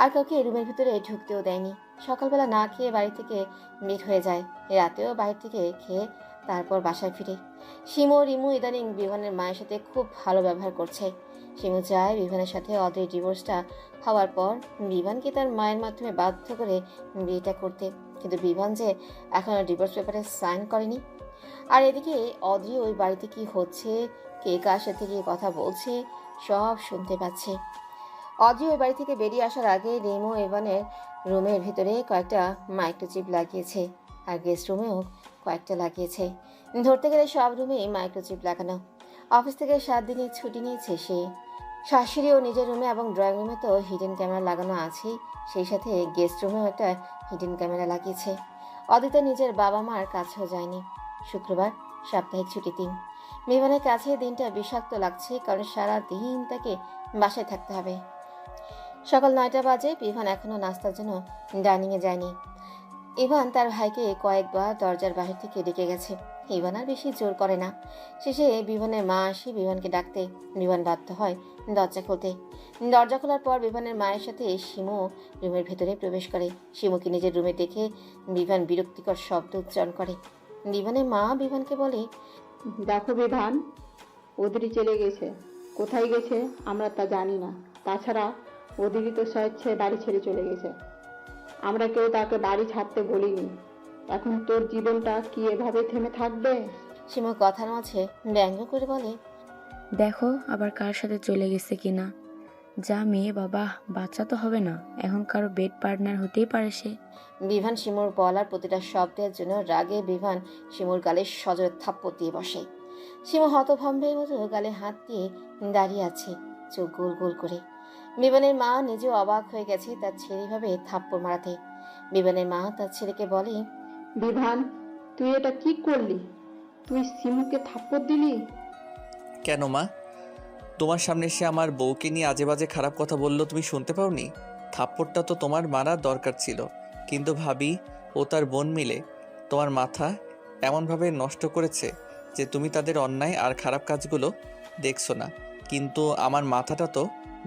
আর কাউকে রুমের ভিতরে ঢুকতেও দেয়নি। সকালবেলা না খেয়ে বাড়ি থেকে বের হয়ে যায়, রাতেও বাইরে থেকে খেয়ে তারপর বাসায় ফিরে। শিমু ও রিমু ইদানিং বিভানের মায়ের সাথে খুব ভালো ব্যবহার করছে। শিমু চায় বিভানের সাথে অদ্রির ডিভোর্সটা হওয়ার পর বিভানকে তার মায়ের মাধ্যমে বাধ্য করে বিয়েটা করতে, কিন্তু বিভান যে এখনও ডিভোর্স পেপারে সাইন করেনি। আর এদিকে অদ্রি ওই বাড়িতে কি হচ্ছে, কে কার সাথে গিয়ে কথা বলছে, সব শুনতে পাচ্ছে। অদ্রি ওই বাড়ি থেকে বেরিয়ে আসার আগে রিমু ইভানের রুমের ভিতরে কয়েকটা মাইক্রোচিপ লাগিয়েছে, আর গেস্ট রুমেও কয়েকটা লাগিয়েছে। ধরতে গেলে সব রুমেই মাইক্রোচিপ লাগানো। অফিস থেকে 7 দিনের ছুটি নিয়েছে সে। শাশুড়ি ও নিজের রুমে এবং ড্রয়িং রুমে তো হিডেন ক্যামেরা লাগানো আছেই, সেই সাথে গেস্ট রুমেও একটা হিডেন ক্যামেরা লাগিয়েছে। অদিতা নিজের বাবা মার কাছেও যায়নি। শুক্রবার সাপ্তাহিক ছুটির দিন। বিমানের কাছে দিনটা বিষাক্ত লাগছে, কারণ সারা দিন তাকে বাসায় থাকতে হবে। সকাল 9টা বাজে। বিভান এখনও নাস্তার জন্য ডাইনিংয়ে যায়নি। ইভান তার ভাইকে কয়েকবার দরজার বাহির থেকে ডেকে গেছে। ইভান আর বেশি জোর করে না। শেষে বিভানের মা আসে বিভানকে ডাকতে। বিভান বাধ্য হয় দরজা খুলতে। দরজা খোলার পর বিভানের মায়ের সাথে শিমু রুমের ভেতরে প্রবেশ করে। শিমুকে নিজের রুমে দেখে বিভান বিরক্তিকর শব্দ উচ্চারণ করে। বিভানের মা বিভানকে বলে, দেখো বিভান, অদ্রি চলে গেছে। কোথায় গেছে আমরা তা জানি না। তাছাড়া অদ্রি তো স্বেচ্ছায় বাড়ি ছেড়ে চলে গেছে। আমরা কেউ তাকে বাড়ি ছাড়তে বলিনি। এখন তোর জীবনটা কি এভাবে থেমে থাকবে? শিমু কথার মাঝে ব্যঙ্গ করে বলে, দেখো আবার কার সাথে চলে গেছে কিনা। যা মেয়ে বাবা, বাচ্চা তো হবে না, এখন কারো বেড পার্টনার হতেই পারে সে। বিভান শিমুর বলার প্রতিটা শব্দের জন্য রাগে বিভান শিমুর গালে সজোরে থাপ্পড় দিয়ে বসে। শিমু হতভম্বের মতো গালে হাত দিয়ে দাঁড়িয়ে আছে, চোখ গোল গোল করে। বিমানের মা নিজেও অবাক হয়ে গেছে তার ছেলে ভাবে থাপ্পড় মারাতে। বিমানের মা তার ছেলেকে বলে, বিভান, তুই এটা কি করলি? তুই শিমুকে থাপ্পড় দিলি? কেন মা? তোমার সামনে সে আমার বউকে নিয়ে আজে বাজে খারাপ কথা বললো, তুমি শুনতে পাওনি? থাপ্পড়টা তো তোমার মারার দরকার ছিল, কিন্তু ভাবি ও তার বোন মিলে তোমার মাথা এমনভাবে নষ্ট করেছে যে তুমি তাদের অন্যায় আর খারাপ কাজগুলো দেখছো না। কিন্তু আমার মাথাটা তো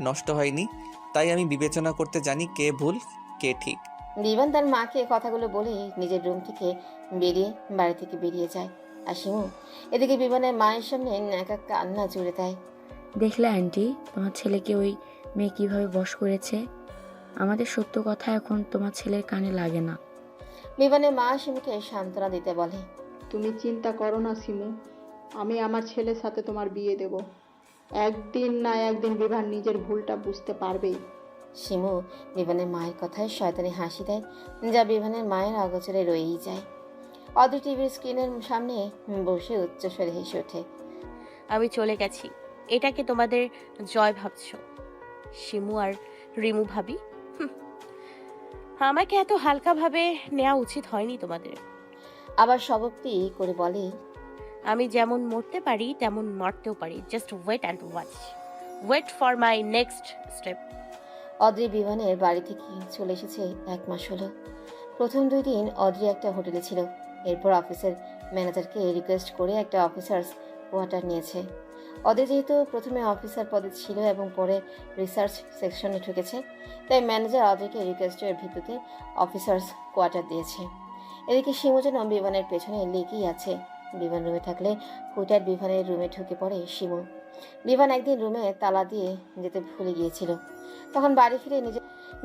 নষ্ট হয়নি, তাই আমি বিবেচনা করতে জানি কে ভুল কে ঠিক। বিমান তার মাকে কথাগুলো বলে নিজের রুম থেকে বেরিয়ে বাড়ি থেকে বেরিয়ে যায়। আর শিমু এদিকে বিমানের মায়ের সামনে একা কান্না জুড়ে দেয়। দেখলে আন্টি, তোমার ছেলেকে ওই মেয়ে কিভাবে বশ করেছে। আমাদের সত্য কথা এখন তোমার ছেলের কানে লাগে না। বিমানের মা শিমুকে সান্ত্বনা দিতে বলে, তুমি চিন্তা করো না শিমু, আমি আমার ছেলের সাথে তোমার বিয়ে দেব। একদিন না একদিন বিভান নিজের ভুলটা বুঝতে পারবেই। শিমু বিমানের মায়ের কথায় শয়তানি হাসি দেয়, যা বিমানের মায়ের অগোচরে রয়েই যায়। অদ্রি টিভির স্ক্রিনের সামনে বসে উচ্চস্বরে হেসে ওঠে। আমি চলে গেছি, এটাকে তোমাদের জয় ভাবছো শিমু আর রিমু ভাবি? হুম, আমাকে এত হালকাভাবে নেওয়া উচিত হয়নি তোমাদের। আবার সবক্তি করে বলে, আমি যেমন মরতে পারি তেমন মরতেও পারি। Just wait and watch, wait for my next step. Adri বিমানের বাড়ি থেকে চলে এসেছে 1 মাস হলো। প্রথম 2 দিন অদ্রি একটা হোটেলে ছিল, এরপর অফিসের ম্যানেজারকে রিকোয়েস্ট করে একটা অফিসার্স কোয়ার্টার নিয়েছে। অদ্রি যেহেতু প্রথমে অফিসার পদে ছিল এবং পরে রিসার্চ সেকশনে ঢুকেছে, তাই ম্যানেজার অদ্রিকে রিকোয়েস্টের ভিত্তিতে অফিসার্স কোয়ার্টার দিয়েছে। এদিকে শিমু যেন বিমানের পেছনে লেগেই আছে। বিমান রুমে থাকলে হুটার বিমানের রুমে ঢুকে পড়ে শিমু। বিমান একদিন রুমে তালা দিয়ে যেতে ভুলে গিয়েছিল। তখন বাড়ি ফিরে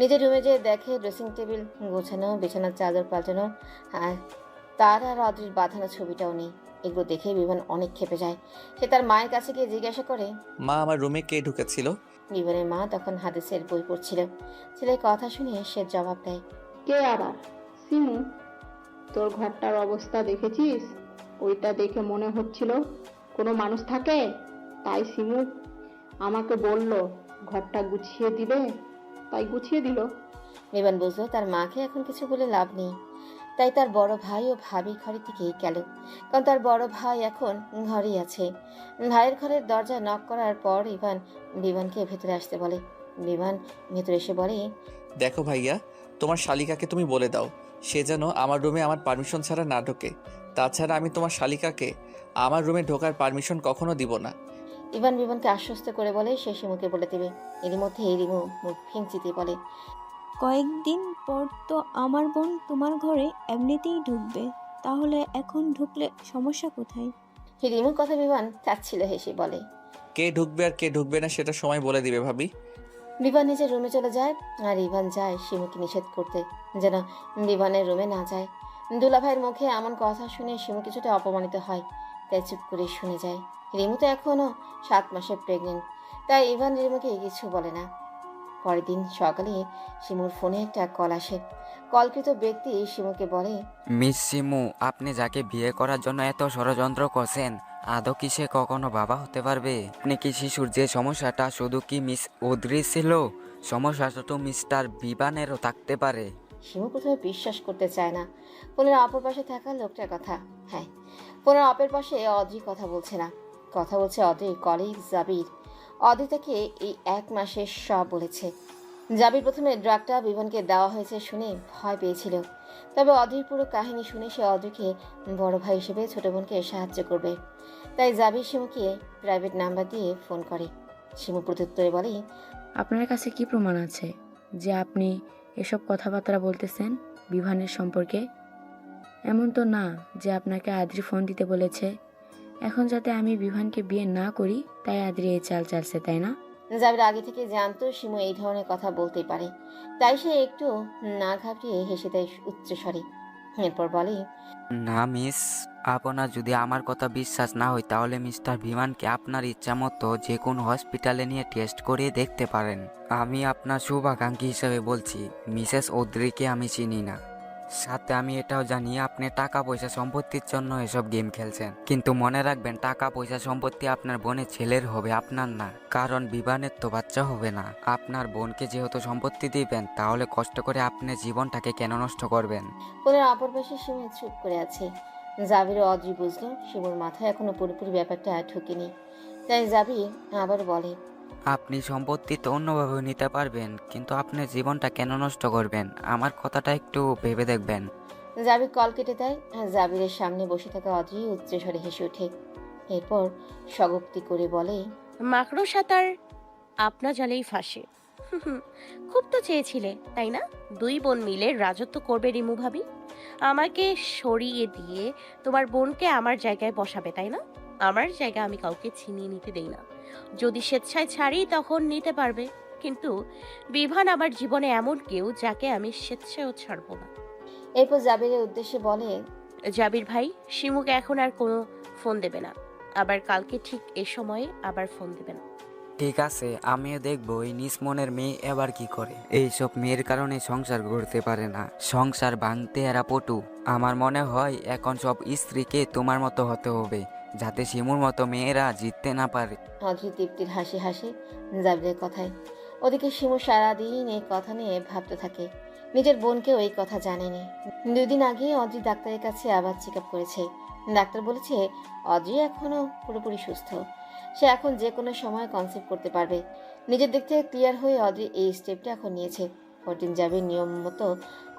নিজের রুমে যেয়ে দেখে ড্রেসিং টেবিল গোছানো, বিছানার চাদর পাল্টানো, আর তার আর অদ্রির বাঁধানো ছবিটাও নেই। এগুলো দেখে বিমান অনেক ক্ষেপে যায়। সে তার মায়ের কাছে গিয়ে জিজ্ঞাসা করে, মা, আমার রুমে কে ঢুকেছিল? বিমানের মা তখন হাদিসের বই পড়ছিল। ছেলের কথা শুনে সে জবাব দেয়, কে আবার? শিমু, তোর ঘরটার অবস্থা দেখেছিস? ওইটা দেখে মনে হচ্ছিল কোনো মানুষ থাকে, তাই শিমু আমাকে বলল ঘরটা গুছিয়ে দিবে, তাই গুছিয়ে দিল। বিমান বুঝলো তার মাকে এখন কিছু বলে লাভ নেই, তাই তার বড় ভাই ও ভাবি ঘরের দিকেই গেল। কারণ তার বড় ভাই এখন ঘরেই আছে। ভাইয়ের ঘরের দরজা নক করার পর বিমানকে ভেতরে আসতে বলে। বিমান ভেতরে এসে বলে, দেখো ভাইয়া, তোমার শালিকাকে তুমি বলে দাও সে যেন আমার রুমে আমার পারমিশন ছাড়া না ঢোকে। তাছাড়া আমি তোমার শালিকাকে আমার রুমে ঢোকার পারমিশন কখনো দিব না। বিমানকে আশ্বস্ত করে বলে সে শিমুকে বলে দেবে। এরই মধ্যে রিমু মুখ ফিংচিতে বলে, কয়েকদিন পর তো আমার বোন তোমার ঘরে এমনিতেই ঢুকবে, তাহলে এখন ঢুকলে সমস্যা কোথায়? রিমুর কথা বিমান চাচ্ছিল হেসে বলে, কে ঢুকবে আর কে ঢুকবে না সেটা সময় বলে দিবে ভাবি। বিমান নিজের রুমে চলে যায় আর ইভান যায় শিমুকে নিষেধ করতে যেন বিমানের রুমে না যায়। দুলাভাইয়ের মুখে এমন কথা শুনে শিমু কিছুটা অপমানিত হয়, তাই চুপ করে শুনে যায়। রিমু তো এখনও 7 মাসের প্রেগনেন্ট, তাই ইভান রিমুকে কিছু বলে না। পরের দিন সকালে শিমুর ফোনে একটা কল আসে। কলকৃত ব্যক্তি শিমুকে বলে, মিস শিমু, আপনি যাকে বিয়ে করার জন্য এত ষড়যন্ত্র করছেন, আদৌ কি সে কখনো বাবা হতে পারবে? আপনি কি শিশুর যে সমস্যাটা শুধু কি মিস অদ্রি ছিল, সমস্যাটা তো মিস্টার বিবানেরও থাকতে পারে। শিমু প্রথমে বিশ্বাস করতে চায় না ফোনের অপর পাশে থাকা লোকটার কথা। হ্যাঁ, ফোনের অপর পাশে অদ্রি কথা বলছে না, কথা বলছে অদ্রির কলিগ জাবির। অদ্রি তাকে এই 1 মাসে সব বলেছে। জাবির প্রথমে ড্রাগটা বিমানকে দেওয়া হয়েছে শুনে ভয় পেয়েছিল, তবে অদ্রির পুরো কাহিনী শুনে সে অদ্রিকে বড় ভাই হিসেবে ছোট বোনকে সাহায্য করবে। তাই জাবির শিমুকে প্রাইভেট নাম্বার দিয়ে ফোন করে। শিমু প্রত্যুত্তরে বলে, আপনার কাছে কি প্রমাণ আছে যে আপনি এসব কথাবার্তা বলতেছেন বিভানের সম্পর্কে? এমন তো না যে আপনাকে আদ্রি ফোন দিতে বলেছে। এখন যাতে আমি বিভানকে বিয়ে না করি তাই আদ্রি এই চাল চালছে, তাই না? জাবির আগে থেকে জানতো শিমু এই ধরনের কথা বলতেই পারে, তাই সে একটু না ঘাবড়িয়ে হেসে দেয় উচ্চস্বরে। এরপর বলে, না মিস, আপনার যদি আমার কথা বিশ্বাস না হয় তাহলে মিস্টার বিমানকে আপনার ইচ্ছা মতো যে কোনো হসপিটালে নিয়ে টেস্ট করিয়ে দেখতে পারেন। আমি আপনার শুভাকাঙ্ক্ষী হিসেবে বলছি, মিসেস অদ্রিকে আমি চিনি না। সাথে আমি এটাও জানি আপনি টাকা পয়সা সম্পত্তির জন্য এসব গেম খেলছেন, কিন্তু মনে রাখবেন টাকা পয়সা সম্পত্তি আপনার বোনের ছেলের হবে, আপনার না। কারণ বিমানের তো বাচ্চা হবে না। আপনার বোনকে যেহেতু সম্পত্তি দিবেন, তাহলে কষ্ট করে আপনি জীবনটাকে কেন নষ্ট করবেন? কোণের অপর পাশে শিমু চুপ করে আছে। জাবির ও অদ্রি বুঝলো শিমুর মাথায় এখনো পুরোপুরি ব্যাপারটা ঢুকেনি। তাই জাবির আবার বলে, আপনি সম্পত্তি তো অন্যভাবে নিতে পারবেন, কিন্তু আপনার জীবনটা কেন নষ্ট করবেন? আমার কথাটা একটু ভেবে দেখবেন। জাবির কল কেটে দেয়। জাবিরের সামনে বসে থাকা অদ্রি উচ্চস্বরে হেসে ওঠে। এরপর স্বগোক্তি করে বলে, মাকড় সাঁতার আপনা জালেই ফাঁসে। খুব তো চেয়েছিলে তাই না? দুই বোন মিলে রাজত্ব করবে রিমু ভাবি। আমাকে সরিয়ে দিয়ে তোমার বোনকে আমার জায়গায় বসাবে তাই না? আমার জায়গা আমি কাউকে ছিনিয়ে নিতে দেই না। যদি স্বেচ্ছায় ছাড়ি তখন নিতে পারবে, কিন্তু বিভান আমার জীবনে এমন কেউ যাকে আমি স্বেচ্ছায়ও ছাড়বো না। এরপর জাবিরের উদ্দেশ্যে বলে, জাবির ভাই, শিমুকে এখন আর কোনো ফোন দেবে না, আবার কালকে ঠিক এ সময়ে আবার ফোন দেবে না। ঠিক আছে, আমিও দেখবো এই নিজ মনের মেয়ে এবার কি করে। এইসব মেয়ের কারণে সংসার গড়তে পারে না, সংসার ভাঙতে এরা পটু। আমার মনে হয় এখন সব স্ত্রীকে তোমার মতো হতে হবে, যাতে শিমুর মতো মেয়েরা জিততে না পারে। অদ্রি তৃপ্তির হাসি হাসে জাবিরের কথায়। ওদিকে শিমু সারাদিন এই কথা নিয়ে ভাবতে থাকে। নিজের বোনকেও এই কথা জানেনি। 2 দিন আগে অদ্রি ডাক্তারের কাছে আবার চেক আপ করেছে। ডাক্তার বলেছে অদ্রি এখনো পুরোপুরি সুস্থ। সে এখন যে কোনো সময় কনসিভ করতে পারবে। নিজের দিক থেকে ক্লিয়ার হয়ে অদ্রি এই স্টেপটা এখন নিয়েছে। পরদিন জাবির নিয়ম মতো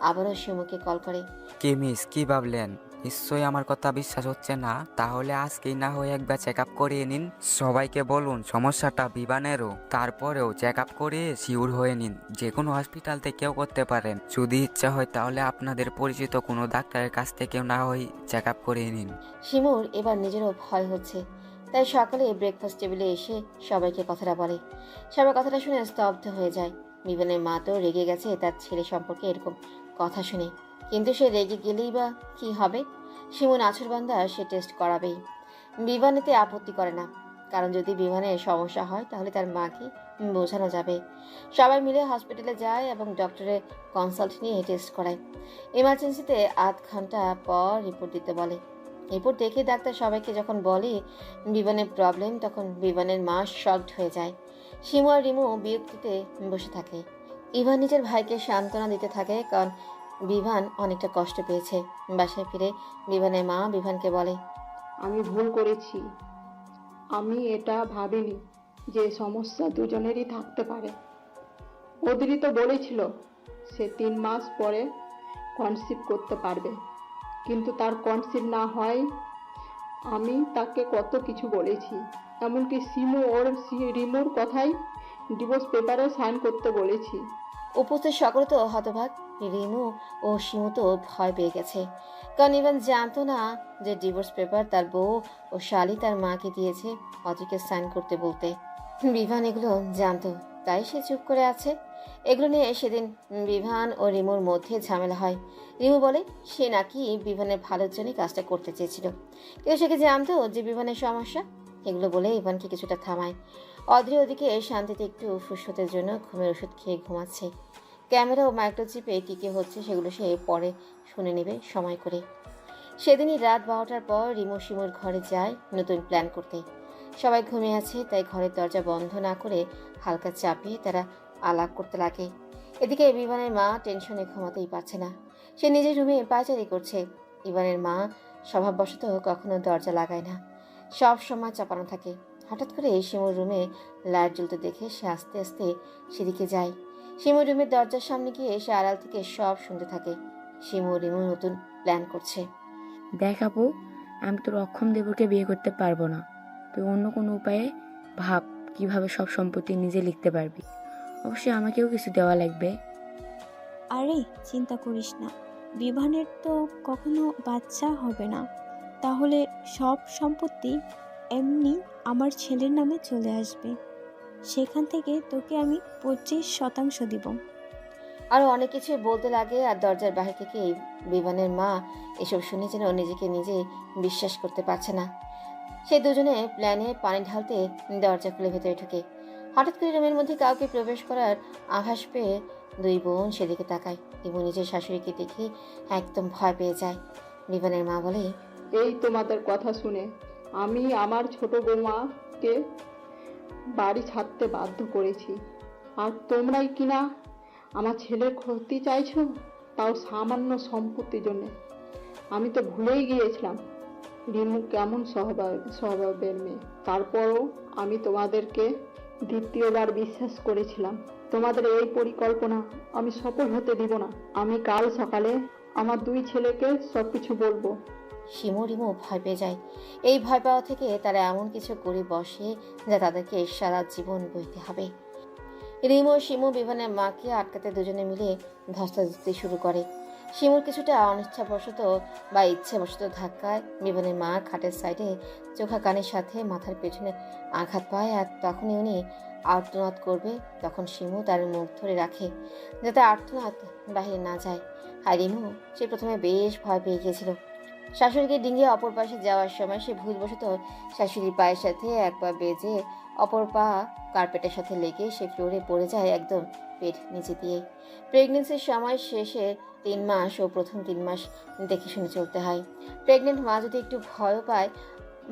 আবারও শিমুকে কল করে। কি মিস, কি ভাবলেন? নিশ্চয়ই আমার কথা বিশ্বাস হচ্ছে না। তাহলে আজকেই না হয়ে একবার চেক আপ করিয়ে নিন। সবাইকে বলুন সমস্যাটা বিমানেরও, তারপরেও চেক আপ করিয়ে শিওর হয়ে নিন। যে কোনো হসপিটাল থেকেও করতে পারেন। যদি ইচ্ছা হয় তাহলে আপনাদের পরিচিত কোনো ডাক্তারের কাছ থেকেও না হয় চেক আপ করিয়ে নিন। শিমুর এবার নিজেরও ভয় হচ্ছে। তাই সকালে ব্রেকফাস্ট টেবিলে এসে সবাইকে কথাটা বলে। সবাই কথাটা শুনে স্তব্ধ হয়ে যায়। বিমানের মা তো রেগে গেছে তার ছেলে সম্পর্কে এরকম কথা শুনে, কিন্তু সে রেগে গেলেই বা কি হবে? শিমু নাছরবান্দা, সে টেস্ট করাবেই। বিমান এতে আপত্তি করে না, কারণ যদি বিমানের সমস্যা হয় তাহলে তার মাকে বোঝানো যাবে। সবাই মিলে হসপিটালে যায় এবং ডক্টরের কনসাল্ট নিয়ে টেস্ট করায়। এমার্জেন্সিতে 8 ঘন্টা পর রিপোর্ট দিতে বলে। রিপোর্ট দেখে ডাক্তার সবাইকে যখন বলে বিমানের প্রবলেম, তখন বিমানের মা শকড হয়ে যায়। শিমু আর রিমু বিরক্তিতে বসে থাকে। ইভান নিজের ভাইকে সান্ত্বনা দিতে থাকে, কারণ বিভান অনেকটা কষ্ট পেয়েছে। বাসায় ফিরে বিভানের মা বিভানকে বলে, আমি ভুল করেছি। আমি এটা ভাবিনি যে সমস্যা দুজনেরই থাকতে পারে। অদ্রি তো বলেছিল সে 3 মাস পরে কনসিভ করতে পারবে, কিন্তু তার কনসিভ না হয় আমি তাকে কত কিছু বলেছি। এমনকি রিমুর কথাই ডিভোর্স পেপারে সাইন করতে বলেছি। উপস্থিত সকলে তো হতবাক। রিমু ও শিমু তো ভয় পেয়ে গেছে, কারণ ইভান জানতো না যে ডিভোর্স পেপার তার বউ ও শালি তার মাকে দিয়েছে অদ্রিকে সাইন করতে বলতে। বিভান এগুলো জানতো, তাই সে চুপ করে আছে। এগুলো নিয়ে সেদিন বিভান ও রিমুর মধ্যে ঝামেলা হয়। রিমু বলে সে নাকি বিভানের ভালোর জন্যই কাজটা করতে চেয়েছিল, কিন্তু সে কি জানতো যে বিভানের সমস্যা? এগুলো বলে ইভানকে কিছুটা থামায়। অদ্রি ওদিকে শান্তিতে একটু ফুসফুসের জন্য ঘুমের ওষুধ খেয়ে ঘুমাচ্ছে। ক্যামেরা ও মাইক্রোচিপে টিকে হচ্ছে, সেগুলো সে পরে শুনে নেবে সময় করে। সেদিনই রাত 12টার পর রিমু শিমুর ঘরে যায় নতুন প্ল্যান করতে। সবাই ঘুমিয়ে আছে, তাই ঘরের দরজা বন্ধ না করে হালকা চাপিয়ে তারা আলাপ করতে লাগে। এদিকে বিমানের মা টেনশনে ঘুমাতেই পারছে না। সে নিজের রুমে পায়চারি করছে। ইভানের মা স্বভাববশত কখনো দরজা লাগায় না, সব সময় চাপানো থাকে। হঠাৎ করে শিমুর রুমে লাইট জ্বলতে দেখে সে আস্তে আস্তে সেদিকে যায়। শিমুর রুমের দরজার সামনে গিয়ে সে আড়াল থেকে সব শুনতে থাকে। শিমু রিমু নতুন প্ল্যান করছে। দেখ আপু, আমি তোর অক্ষম দেবরকে বিয়ে করতে পারবো না। তুই অন্য কোনো উপায়ে ভাব কিভাবে সব সম্পত্তি নিজে লিখতে পারবি। অবশ্যই আমাকেও কিছু দেওয়া লাগবে। আরে চিন্তা করিস না, বিভানের তো কখনো বাচ্চা হবে না, তাহলে সব সম্পত্তি এমনি আমার ছেলের নামে চলে আসবে। সেখান থেকে তোকে আমি 25% দিব। আরও অনেক কিছুই বলতে লাগে, আর দরজার বাহির থেকে বিমানের মা এসব শুনে যেন নিজেকে নিজে বিশ্বাস করতে পারছে না। সে দুজনে প্ল্যানে পানি ঢালতে দরজা খুলে ভেতরে ঢুকে। হঠাৎ করে রুমের মধ্যে কাউকে প্রবেশ করার আভাস পেয়ে দুই বোন সেদিকে তাকায় এবং নিজের শাশুড়িকে দেখে একদম ভয় পেয়ে যায়। বিমানের মা বলে, এই তোমাদের কথা শুনে আমি আমার ছোট বৌমাকে বাড়ি ছাড়তে বাধ্য করেছি, আর তোমরাই কিনা আমার ছেলের ক্ষতি চাইছো, তাও সামান্য সম্পত্তির জন্য। আমি তো ভুলেই গিয়েছিলাম রিমু কেমন স্বভাবের মেয়ে। তারপরও আমি তোমাদেরকে দ্বিতীয়বার বিশ্বাস করেছিলাম। তোমাদের এই পরিকল্পনা আমি সফল হতে দিব না। আমি কাল সকালে আমার দুই ছেলেকে সবকিছু বলবো। শিমু রিমু ভয় পেয়ে যায়। এই ভয় পাওয়া থেকে তারা এমন কিছু করে বসে যা তাদেরকে সারা জীবন বইতে হবে। রিমু ও শিমু বিমানের মাকে আটকাতে দুজনে মিলে ধস্তাধস্তি শুরু করে। শিমুর কিছুটা অনিচ্ছাবশত বা ইচ্ছাবশত ধাক্কায় বিমানের মা খাটের সাইডে চোখা কানের সাথে মাথার পেছনে আঘাত পায়, আর তখনই উনি আর্তনাদ করবে। তখন শিমু তার মুখ ধরে রাখে যাতে আর্তনাদ বাহিরে না যায়। আর রিমু সে প্রথমে বেশ ভয় পেয়ে গিয়েছিল। শাশুড়িকে ডিঙিয়ে অপর পাশে যাওয়ার সময় সে ভুলবশত শাশুড়ির পায়ের সাথে এক পা বেজে অপর পা কার্পেটের সাথে লেগে সে ফ্লোরে পড়ে যায় একদম পেট নিচে দিয়ে। প্রেগনেন্সির সময় শেষে 3 মাস ও প্রথম 3 মাস দেখে শুনে চলতে হয়। প্রেগনেন্ট মা যদি একটু ভয়ও পায়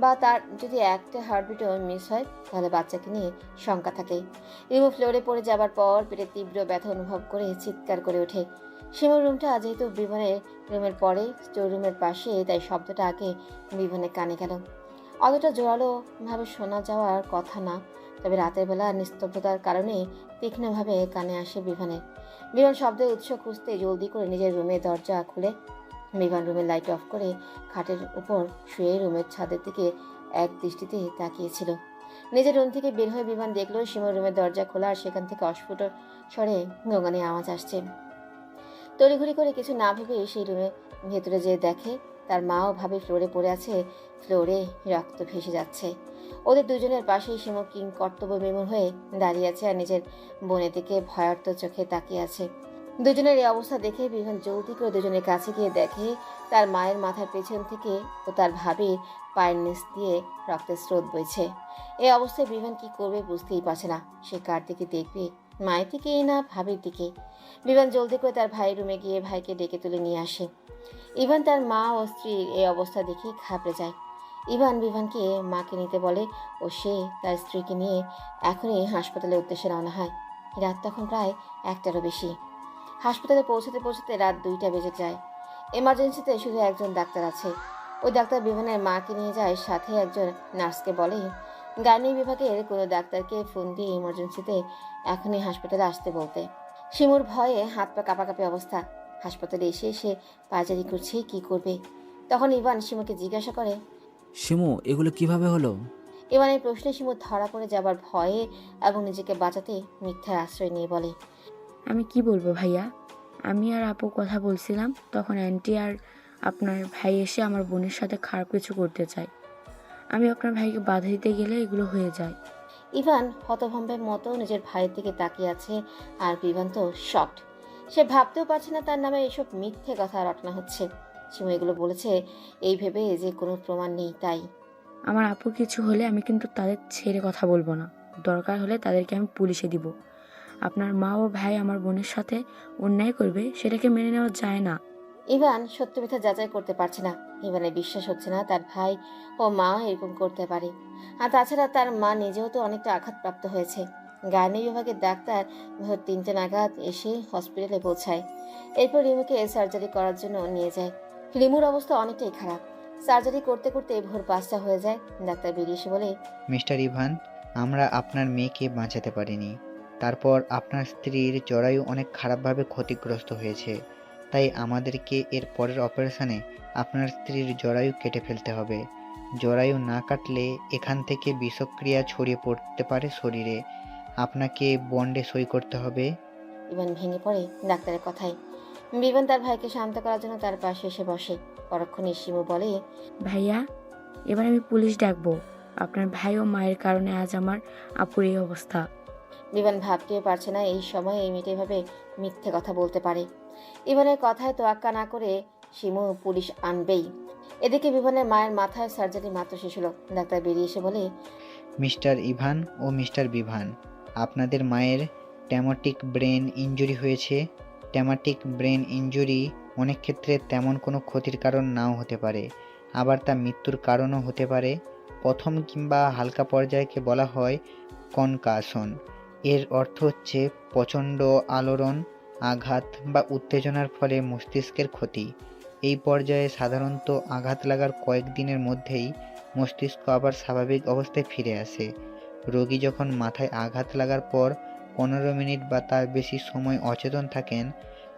বা তার যদি একটা হার্টবিটও মিস হয় তাহলে বাচ্চাকে নিয়ে শঙ্কা থাকে। রিমু ফ্লোরে পড়ে যাবার পর পেটে তীব্র ব্যথা অনুভব করে চিৎকার করে ওঠে। শিমুর রুমটা যেহেতু বিমানের রুমের পরে স্টোর রুমের পাশে, তাই শব্দটা আগে বিমানের কানে গেল। অতটা জোরালো ভাবে শোনা যাওয়ার কথা না, তবে রাতের বেলা নিস্তব্ধতার কারণে তীক্ষ্ণভাবে কানে আসে বিমানের। বিমান শব্দের উৎস খুঁজতে জলদি করে নিজের রুমের দরজা খুলে বিমান রুমের লাইট অফ করে খাটের উপর শুয়ে রুমের ছাদের দিকে এক দৃষ্টিতে তাকিয়েছিল। নিজের রুম থেকে বের হয়ে বিমান দেখলো শিমুর রুমের দরজা খোলা, আর সেখান থেকে অস্ফুট স্বরে গোঙানি আওয়াজ আসছে। তড়িঘড়ি করে কিছু না ভেবে সেই রুমের ভেতরে যেয়ে দেখে তার মাও ভাবে ফ্লোরে পড়ে আছে, ফ্লোরে রক্ত ভেসে যাচ্ছে। ওদের দুজনের পাশেই শিমু কিং কর্তব্য বিমূঢ় হয়ে দাঁড়িয়ে আছে আর নিজের বোনের দিকে ভয়ার্ত চোখে তাকিয়ে আছে। দুজনের এই অবস্থা দেখে বিমান জলদি করে দুজনের কাছে গিয়ে দেখে তার মায়ের মাথার পেছন থেকে ও তার ভাবির পায়ের নিচ দিয়ে রক্তের স্রোত বইছে। এই অবস্থায় বিমান কি করবে বুঝতেই পারছে না। সে কার দিকে দেখবে, মায়ের দিকে না ভাবির দিকে? বিমান জলদি করে তার ভাইয়ের রুমে গিয়ে ভাইকে ডেকে তুলে নিয়ে আসে। ইভান তার মা ও স্ত্রীর এই অবস্থা দেখে ঘাবড়ে যায়। ইভান বিভানকে মাকে নিতে বলে ও সে তার স্ত্রীকে নিয়ে এখনই হাসপাতালের উদ্দেশ্যে রওনা হয়। রাত তখন প্রায় 1টারও বেশি। হাসপাতালে পৌঁছতে পৌঁছতে রাত 2টা বেজে যায়। এমার্জেন্সিতে শুধু একজন ডাক্তার আছে। ওই ডাক্তার বিমানের মাকে নিয়ে যায়, সাথে একজন নার্সকে বলে গাইনি বিভাগের কোনো ডাক্তারকে ফোন দিয়ে ইমার্জেন্সিতে এখনই হাসপাতালে আসতে বলতে। শিমুর ভয়ে হাত পা কাঁপাকাঁপি অবস্থা। হাসপাতালে এসে সে পায়চারি করছে, কি করবে? তখন ইভান শিমুকে জিজ্ঞাসা করে, শিমু, এগুলো কিভাবে হলো? ইভানের প্রশ্নে শিমু ধরা পড়ে যাবার ভয়ে এবং নিজেকে বাঁচাতে মিথ্যার আশ্রয় নিয়ে বলে, আমি কি বলবো ভাইয়া, আমি আর আপু কথা বলছিলাম, তখন আন্টি আর আপনার ভাই এসে আমার বোনের সাথে খারাপ কিছু করতে চায়। আমি আপনার ভাইকে বাধা দিতে গেলে এগুলো হয়ে যায়। ইভান হতভম্বের মতো নিজের ভাইয়ের দিকে তাকিয়ে আছে, আর ইভান তো শকড। সে ভাবতেও পারছে না তার নামে এসব মিথ্যে কথা রটনা হচ্ছে। শিমু এগুলো বলেছে এই ভেবে যে কোনো প্রমাণ নেই তাই। আমার আপু কিছু হলে আমি কিন্তু তাদের ছেড়ে কথা বলবো না। দরকার হলে তাদেরকে আমি পুলিশে দিব। আপনার মা ও ভাই আমার বোনের সাথে অন্যায় করবে, সেটাকে মেনে নেওয়া যায় না। ইভান সত্য মিথ্যা যাচাই করতে পারছে না। ইভানের বিশ্বাস হচ্ছে না তার ভাই ও মা এরকম করতে পারে। আর তাছাড়া তার মা নিজেও তো অনেকটা আঘাতপ্রাপ্ত হয়েছে। গাইনি বিভাগের ডাক্তার ভোর 3টে নাগাদ এসে হসপিটালে পৌঁছায়। এরপর রিমুকে সার্জারি করার জন্য নিয়ে যায়। রিমুর অবস্থা অনেকটাই খারাপ। সার্জারি করতে করতে ভোর 5টা হয়ে যায়। ডাক্তার বেরিয়ে এসে বলে, মিস্টার ইভান, আমরা আপনার মেয়েকে বাঁচাতে পারিনি। তারপর আপনার স্ত্রীর জরায়ু অনেক খারাপভাবে ক্ষতিগ্রস্ত হয়েছে, তাই আমাদেরকে এর পরের অপারেশনে আপনার স্ত্রীর জরায়ু কেটে ফেলতে হবে। জরায়ু না কাটলে এখান থেকে বিষক্রিয়া ছড়িয়ে পড়তে পারে শরীরে। আপনাকে বন্ডে সই করতে হবে। ইভান ভেঙে পড়ে ডাক্তারের কথায়। বিমান তার ভাইকে শান্ত করার জন্য তার পাশে এসে বসে। পরক্ষণে শিমু বলে, ভাইয়া, এবার আমি পুলিশ ডাকবো। আপনার ভাই ও মায়ের কারণে আজ আমার আপুর এই অবস্থা। বিমান ভাবতেও পারছে না এই সময় এই মেয়েটা এভাবে মিথ্যে কথা বলতে পারে। ইভানের কথায় তোয়াক্কা না করে শিমু পুলিশ আনবেই। এদিকে বিমানের মায়ের মাথায় সার্জারি মাত্র শেষ হলো। ডাক্তার বেরিয়ে এসে বলে, মিস্টার ইভান ও মিস্টার বিভান, আপনাদের মায়ের ট্রমাটিক ব্রেন ইনজুরি হয়েছে। ট্রমাটিক ব্রেন ইনজুরি অনেক ক্ষেত্রে তেমন কোনো ক্ষতির কারণ নাও হতে পারে, আবার তা মৃত্যুর কারণও হতে পারে। প্রথম কিংবা হালকা পর্যায়কে বলা হয় কনকাশন। এর অর্থ হচ্ছে প্রচণ্ড আলোড়ন, আঘাত বা উত্তেজনার ফলে মস্তিষ্কের ক্ষতি। এই পর্যায়ে সাধারণত আঘাত লাগার কয়েকদিনের মধ্যেই মস্তিষ্ক আবার স্বাভাবিক অবস্থায় ফিরে আসে। রোগী যখন মাথায় আঘাত লাগার পর 15 মিনিট বা তার বেশি সময় অচেতন থাকেন,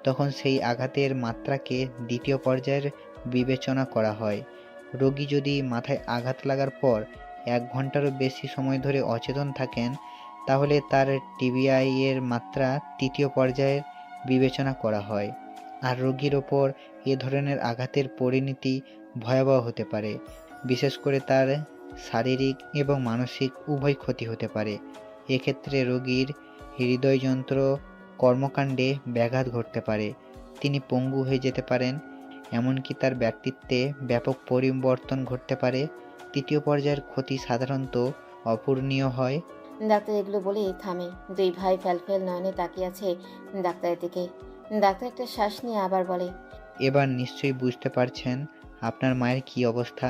তখন সেই আঘাতের মাত্রাকে দ্বিতীয় পর্যায়ের বিবেচনা করা হয়। রোগী যদি মাথায় আঘাত লাগার পর 1 ঘন্টারও বেশি সময় ধরে অচেতন থাকেন, তাহলে তার টিবিআই এর মাত্রা তৃতীয় পর্যায়ের বিবেচনা করা হয়। আর রোগীর ওপর এ ধরনের আঘাতের পরিণতি ভয়াবহ হতে পারে। বিশেষ করে তার শারীরিক এবং মানসিক উভয় ক্ষতি হতে পারে। এক্ষেত্রে রোগীর হৃদয়যন্ত্র কর্মকাণ্ডে ব্যাঘাত ঘটতে পারে, তিনি পঙ্গু হয়ে যেতে পারেন, এমনকি তার ব্যক্তিত্বে ব্যাপক পরিবর্তন ঘটতে পারে। তৃতীয় পর্যায়ের ক্ষতি সাধারণত অপূরণীয় হয়। ডাক্তার এগুলো বলেই থামে। দুই ভাই ফ্যালফেল নয়নে তাকিয়ে আছে ডাক্তারের দিকে। ডাক্তার একটা শ্বাস নিয়ে আবার বলে, এবার নিশ্চয়ই বুঝতে পারছেন আপনার মায়ের কি অবস্থা।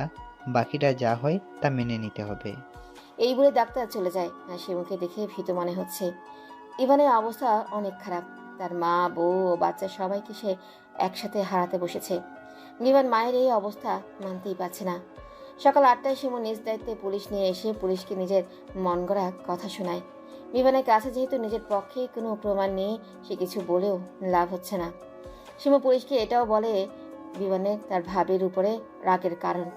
বাকিটা যা হয় তা মেনে নিতে হবে। এই বলে ডাক্তার চলে যায়। আর শিমুকে দেখে ভীত মনে হচ্ছে। ইভানের অবস্থা অনেক খারাপ। তার মা, বউ ও বাচ্চা সবাইকে সে একসাথে হারাতে বসেছে। ইভান মায়ের এই অবস্থা মানতেই পারছে না। সকাল 8টায় শিমু নিজ দায়িত্বে পুলিশ নিয়ে এসে পুলিশকে নিজের মন গড়া কথা শোনায়। বিমানের কাছে যেহেতু নিজের পক্ষে কোনো প্রমাণ নেই, সে কিছু বলেও লাভ হচ্ছে না। শিমু পুলিশকে এটাও বলে বিমানের তার ভাবির উপরে রাগের কারণ।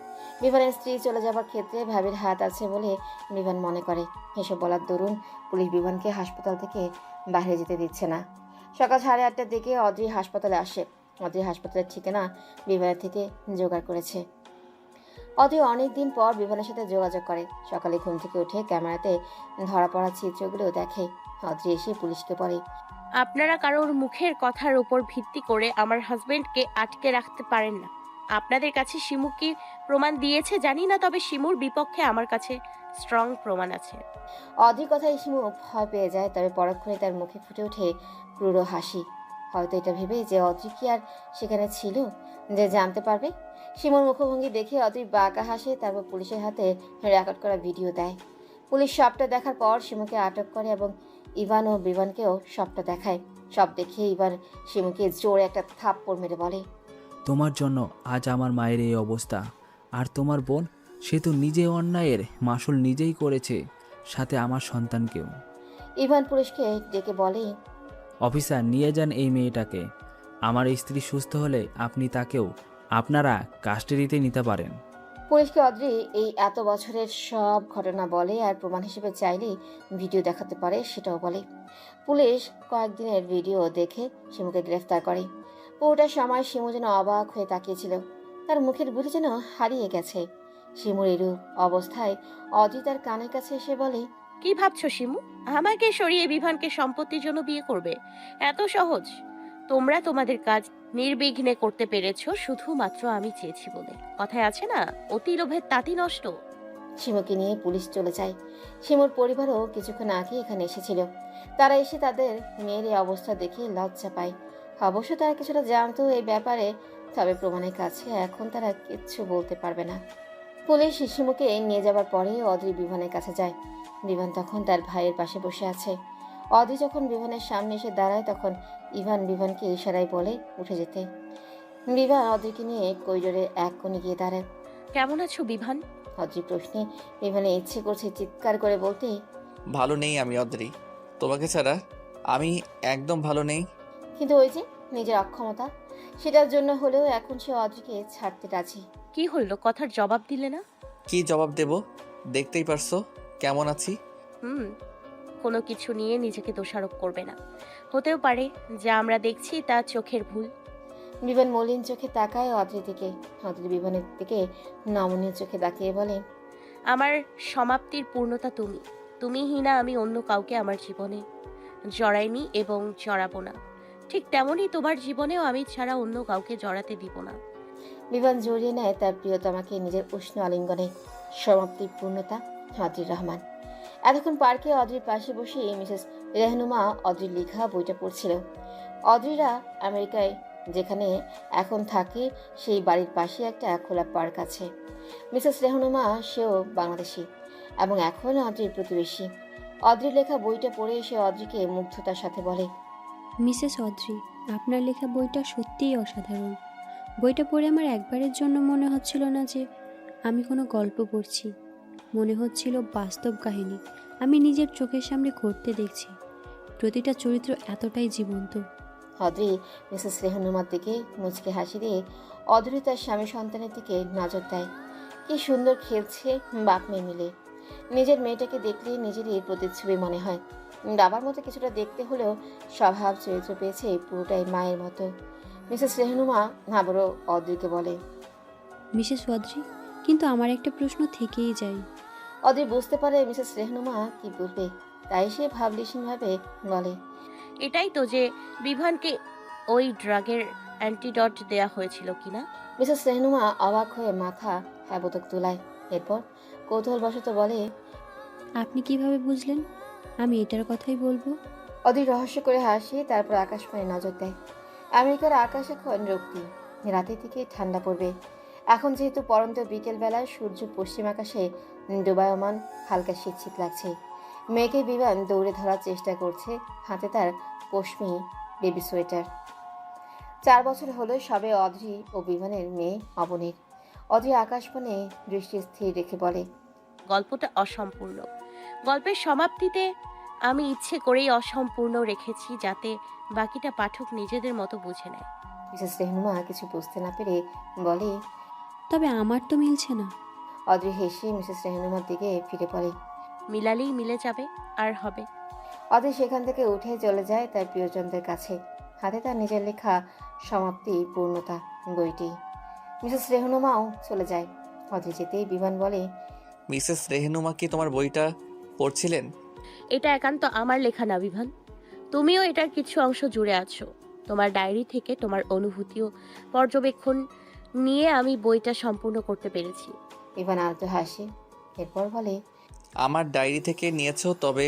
বিমানের স্ত্রী চলে যাবার ক্ষেত্রে ভাবির হাত আছে বলে বিমান মনে করে। এসব বলার দরুন পুলিশ বিমানকে হাসপাতাল থেকে বাইরে যেতে দিচ্ছে না। সকাল 8:30টার দিকে অদ্রি হাসপাতালে আসে। অদ্রি হাসপাতালের ঠিকানা বিমানের থেকে জোগাড় করেছে। অদ্রি অনেকদিন পর বিমানের সাথে যোগাযোগ করে। সকালে ঘুম থেকে উঠে ক্যামেরাতে ধরা পড়া চিত্রগুলো দেখে। অদ্রি এসে পুলিশকে বলে, আপনারা কারোর মুখের কথার উপর ভিত্তি করে আমার হাজবেন্ডকে আটকে রাখতে পারেন না। আপনাদের কাছে শিমু কি প্রমাণ দিয়েছে জানি না, তবে শিমুর বিপক্ষে আমার কাছে স্ট্রং প্রমাণ আছে। অদ্রির কথায় শিমু ভয় পেয়ে যায়। তবে পরক্ষণে তার মুখে ফুটে ওঠে ক্রূর হাসি। হয়তো এটা ভেবে যে অদ্রি কি আর সেখানে ছিল, যে জানতে পারবে। শিমুর মুখভঙ্গি দেখে অদ্রি বাঁকা হাসে। তারপর পুলিশের হাতে রেকর্ড করা ভিডিও দেয়। পুলিশ সবটা দেখার পর শিমুকে আটক করে এবং ইভান ও বিভানকেও সবটা দেখায়। সব দেখে ইভান শিমুকে জোরে একটা থাপ্পড় মেরে বলে, তোমার জন্য আজ আমার মায়ের এই অবস্থা। আর তোমার বোন, সে তো নিজে অন্যায়ের মাসুল নিজেই করেছে, সাথে আমার সন্তানকেও। ইভান পুলিশকে ডেকে বলে, অফিসার, নিয়ে যান এই মেয়েটাকে। আমার স্ত্রী সুস্থ হলে আপনি তাকেও আপনারা কাস্টাডিতে নিতে পারেন। পুলিশকে অদ্রি এই এত বছরের সব ঘটনা বলে, আর প্রমাণ হিসেবে চাইলেই ভিডিও দেখাতে পারে সেটাও বলে। পুলিশ কয়েকদিনের ভিডিও দেখে শিমুকে গ্রেফতার করে। পুরোটা সময় শিমু যেন অবাক হয়ে তাকিয়েছিল। তার মুখের বুড়ি যেন হারিয়ে গেছে। শিমুর এরূপ অবস্থায় অদ্রি তার কানের কাছে এসে বলে, কি ভাবছো শিমু? আমাকে সরিয়ে বিভানকে সম্পত্তির জন্য বিয়ে করবে? এত সহজ? তোমরা তোমাদের কাজ নির্বিঘ্নে করতে পেরেছো শুধুমাত্র আমি চেয়েছি বলে। কথায় আছে না, অতি লোভের তাঁতি নষ্ট। শিমুকে নিয়ে পুলিশ চলে যায়। শিমুর পরিবারও কিছুক্ষণ আগে এখানে এসেছিল। তারা এসে তাদের মেয়ের এই অবস্থা দেখে লজ্জা পায়। অবশ্য তারা কিছুটা জানতো এই ব্যাপারে, তবে প্রমাণের কাছে এখন তারা কিচ্ছু বলতে পারবে না। পুলিশ শিমুকে নিয়ে যাবার পরে অদ্রি বিভানের কাছে যায়। বিভান তখন তার ভাইয়ের পাশে বসে আছে। অদ্রি যখন বিভানের সামনে এসে দাঁড়ায়, তখন ইভান বিভানকে ইশারায় বলে উঠে যেতে। বিভান অদ্রিকে নিয়ে করিডোরে এক কোণে গিয়ে দাঁড়ায়। কেমন আছো বিভান? অদ্রি প্রশ্নে বিভানে ইচ্ছে করছে চিৎকার করে বলতে, ভালো নেই আমি অদ্রি, তোমাকে ছাড়া আমি একদম ভালো নেই। কিন্তু ওই যে নিজের অক্ষমতা, সেটার জন্য হলেও এখন সে অদ্রিকে ছাড়তে রাজি। কি হলো, কথার জবাব দিলে না? কি জবাব দেব? দেখতেই পারছো কেমন আছি। কোনো কিছু নিয়ে নিজেকে দোষারোপ করবে না। হতেও পারে যা আমরা দেখছি তা চোখের ভুল। বিভান মলিন চোখে তাকায় অদ্রির দিকে। অদ্রি বিভানের দিকে নমনীয় চোখে তাকিয়ে বলে, আমার সমাপ্তির পূর্ণতা তুমি। তুমি হিনা আমি অন্য কাউকে আমার জীবনে জড়াইনি এবং জড়াবো না। ঠিক তেমনই তোমার জীবনেও আমি ছাড়া অন্য কাউকে জড়াতে দিব না। বিভান জড়িয়ে নেয় তার প্রিয়তমাকে নিজের উষ্ণ আলিঙ্গনে। সমাপ্তি পূর্ণতা। অদ্রির রহমান এতক্ষণ পার্কে অদ্রির পাশে বসে মিসেস রেহনুমা অদ্রির লেখা বইটা পড়ছিল। অদ্রিরা আমেরিকায় যেখানে এখন থাকে সেই বাড়ির পাশে একটা খোলা পার্ক আছে। মিসেস রেহনুমা সেও বাংলাদেশি এবং এখন অদ্রির প্রতিবেশী। অদ্রির লেখা বইটা পড়ে এসে অদ্রিকে মুগ্ধতার সাথে বলে, মিসেস অদ্রি, আপনার লেখা বইটা সত্যিই অসাধারণ। বইটা পড়ে আমার একবারের জন্য মনে হচ্ছিল না যে আমি কোনো গল্প পড়ছি, মনে হচ্ছিল বাস্তব কাহিনী আমি নিজের চোখের সামনে ঘটতে দেখছি। প্রতিটা চরিত্র এতটাই জীবন্ত। অদ্রি মিসেস রেহনুমার দিকে মুচকে হাসি দিয়ে অদ্রি তার স্বামী সন্তানের দিকে নজর দেয়। কি সুন্দর খেলছে বাপ মেয়ে মিলে। নিজের মেয়েটাকে দেখলে নিজেরই প্রতিচ্ছবি মনে হয়। বাবার মতো কিছুটা দেখতে হলেও স্বভাব চরিত্র পেয়েছে পুরোটাই মায়ের মতো। মিসেস রেহনুমা আবারও অদ্রিকে বলে, মিসেস অদ্রি, কিন্তু আমার একটা প্রশ্ন থেকেই যায়। অদ্রি বুঝতে পারে মিসেস রেহনুমা কি বলবে, তাই সে ভাবলেশীনভাবে বলে, এটাই তো যে বিভানকে ওই ড্রাগের অ্যান্টিডট দেয়া হয়েছিল কিনা। মিসেস রেহনুমা অবাক হয়ে মাথা হ্যাবতক তুলায়। এরপর কৌতূহলবশত বলে, আপনি কিভাবে বুঝলেন? আমি এটার কথাই বলবো। অধীর রহস্য করে হাসি, তারপর আকাশপানে নজর দেয়। আমেরিকার আকাশ এখন রক্তিম, রাতের দিকে ঠান্ডা পড়বে। এখন যেহেতু পরন্ত বিকেলবেলায় সূর্য পশ্চিম আকাশে ডোবায়মান, হালকা শীত শীত লাগছে। মেয়েকে বিমান দৌড়ে ধরার চেষ্টা করছে, হাতে তার পশমি বেবি সোয়েটার। 4 বছর হলো সবে অদ্রি ও বিমানের মেয়ে অবনীর। অদ্রি আকাশপানে দৃষ্টি স্থির রেখে বলে, গল্পটা অসম্পূর্ণ। গল্পের সমাপ্তিতে আমি ইচ্ছে করেই অসম্পূর্ণ রেখেছি যাতে বাকিটা পাঠক নিজেদের মতো বুঝে নেয়। মিসেস রেহনুমা কিছু বুঝতে না পেরে বলে, তবে আমার তো মিলছে না। অদ্রি হেসে মিসেস রেহনুমার দিকে ফিরে পড়ে। মিলালেই মিলে যাবে আর হবে। অদ্রি সেখান থেকে উঠে চলে যায় তার প্রিয়জনদের কাছে, হাতে তার নিজের লেখা সমাপ্তি পূর্ণতা বইটি। মিসেস রেহনুমাও চলে যায়। অদ্রি যেতেই বিমান বলে, মিসেস রেহনুমা কি তোমার বইটা পড়ছিলেন? এটা একান্ত আমার লেখা না বিভান, তুমিও এটার কিছু অংশ জুড়ে আছো। তোমার ডায়েরি থেকে তোমার অনুভূতি ও পর্যবেক্ষণ নিয়ে আমি বইটা সম্পূর্ণ করতে পেরেছি। বিমান আলতো হাসে, এরপর বলে, আমার ডায়েরি থেকে নিয়েছো, তবে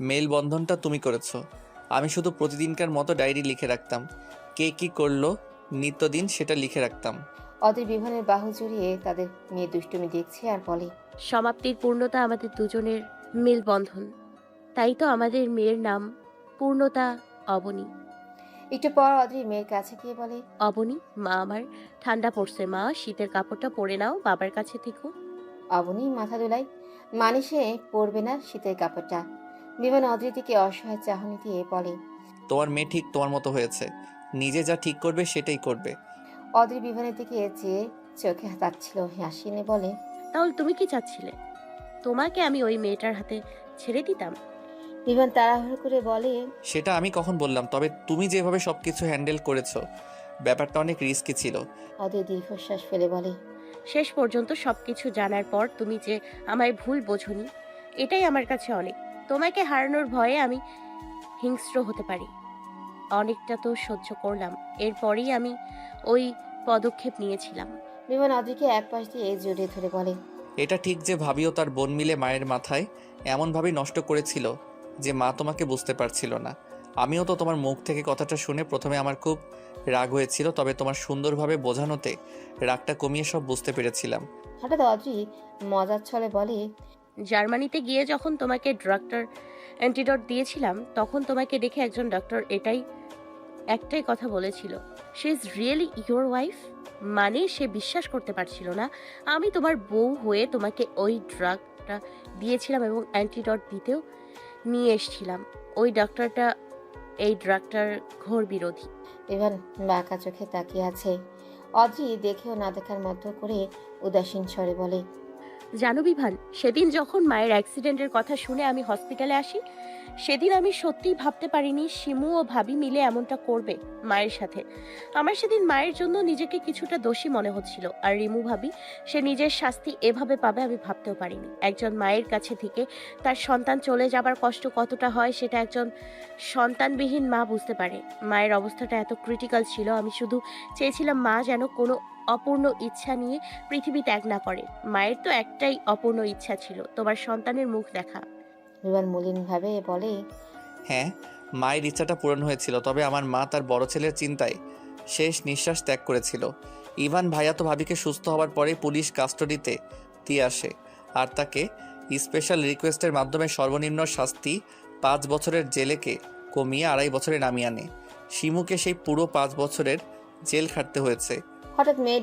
মেলবন্ধনটা তুমি করেছো। আমি শুধু প্রতিদিনকার মতো ডায়েরি লিখে রাখতাম, কে কী করলো নিত্যদিন সেটা লিখে রাখতাম। অদ্রি বিমানের বাহু জড়িয়ে তাদের মেয়ে দুষ্টুমি দেখছে আর বলে, সমাপ্তির পূর্ণতা আমাদের দুজনের মেলবন্ধন, তাই তো আমাদের মেয়ের নাম পূর্ণতা অবনী। একটু পর অদ্রি মেয়ের কাছে গিয়ে বলে, অবনী, মা আমার ঠান্ডা পড়ছে, মা শীতের কাপড়টা পরে নাও, বাবার কাছে থেকো। অবনী মাথা দোলায়, মানে সে পরবে না শীতের কাপড়টা। বিমান অদ্রির দিকে অসহায় চাহনি দিয়ে বলে, তোমার মেয়ে ঠিক তোমার মতো হয়েছে, নিজে যা ঠিক করবে সেটাই করবে। অদ্রি বিমানের দিকে চেয়ে চোখে তাচ্ছিল হাসি এনে বলে, তাহলে তুমি কি চাচ্ছিলে? তোমাকে আমি ওই মেয়েটার হাতে ছেড়ে দিতাম? বিমান তাড়াহুড়ো করে বলে, সেটা আমি কখন বললাম, তবে তুমি যেভাবে সবকিছু হ্যান্ডেল করেছো ব্যাপারটা অনেক রিস্কি ছিল। অদ্রি দীর্ঘশ্বাস ফেলে বলে, শেষ পর্যন্ত সবকিছু জানার পর তুমি যে আমায় ভুল বোঝনি, এটাই আমার কাছে অনেক। তোমাকে হারানোর ভয়ে আমি হিংস্র হতে পারি, অনেকটা তো সহ্য করলাম। এরপরেই আমি ওই পদক্ষেপ নিয়েছিলাম। বিমান অদ্রিকে এক পাশ দিয়ে জড়িয়ে ধরে বলে, এটা ঠিক যে ভাবিও তার বোন মিলে মায়ের মাথায় এমনভাবেই নষ্ট করেছিল যে মা তোমাকে বুঝতে পারছিল না। আমিও তো তোমার মুখ থেকে কথাটা শুনে প্রথমে আমার খুব রাগ হয়েছিল, তবে তোমার সুন্দরভাবে বোঝানোতে রাগটা কমিয়ে সব বুঝতে পেরেছিলাম। হঠাৎ অদ্রি মজার ছলে বলে, জার্মানিতে গিয়ে যখন তোমাকে ডক্টর অ্যান্টিডট দিয়েছিলাম, তখন তোমাকে দেখে একজন ডক্টর একটাই কথা বলেছিল, she is really your wife. মানে সে বিশ্বাস করতে পারছিল না আমি তোমার বউ হয়ে তোমাকে ওই ড্রাগটা দিয়েছিলাম এবং অ্যান্টিডট দিতেও নিয়ে এসেছিলাম। ওই ডক্টরটা এই ড্রাগটার ঘোর বিরোধী। বিমান বাঁকা চোখে তাকিয়ে আছে। অদ্রি দেখেও না দেখার মতো করে উদাসীন স্বরে বলে, জানো বিভান, সেদিন যখন মায়ের অ্যাক্সিডেন্টের কথা শুনে আমি হসপিটালে আসি, সেদিন আমি সত্যিই ভাবতে পারিনি শিমু ও ভাবি মিলে এমনটা করবে মায়ের সাথে। আমার সেদিন মায়ের জন্য নিজেকে কিছুটা দোষী মনে হচ্ছিল। আর রিমু ভাবি, সে নিজের শাস্তি এভাবে পাবে আমি ভাবতেও পারিনি। একজন মায়ের কাছে থেকে তার সন্তান চলে যাবার কষ্ট কতটা হয় সেটা একজন সন্তানবিহীন মা বুঝতে পারে। মায়ের অবস্থাটা এত ক্রিটিক্যাল ছিল, আমি শুধু চেয়েছিলাম মা যেন কোনো অপূর্ণ ইচ্ছা নিয়ে পৃথিবী ত্যাগ না করে। মায়ের তো একটাই অপূর্ণ ইচ্ছা ছিল, তোমার সন্তানের মুখ দেখা। বিমান মলিনভাবে বলে, হ্যাঁ, মায়ের ইচ্ছাটা পূরণ হয়েছিল, তবে আমার মা তার বড় ছেলের চিন্তায় শেষ নিঃশ্বাস ত্যাগ করেছিল। ইভান ভাইয়া তো ভাবিকে সুস্থ হওয়ার পরেই পুলিশ কাস্টডিতে দিয়ে আসে আর তাকে স্পেশাল রিকোয়েস্টের মাধ্যমে সর্বনিম্ন শাস্তি 5 বছরের জেলেকে কমিয়ে 2.5 বছরে নামিয়ে আনে। শিমুকে সেই পুরো 5 বছরের জেল খাটতে হয়েছে। হঠাৎ মেয়ের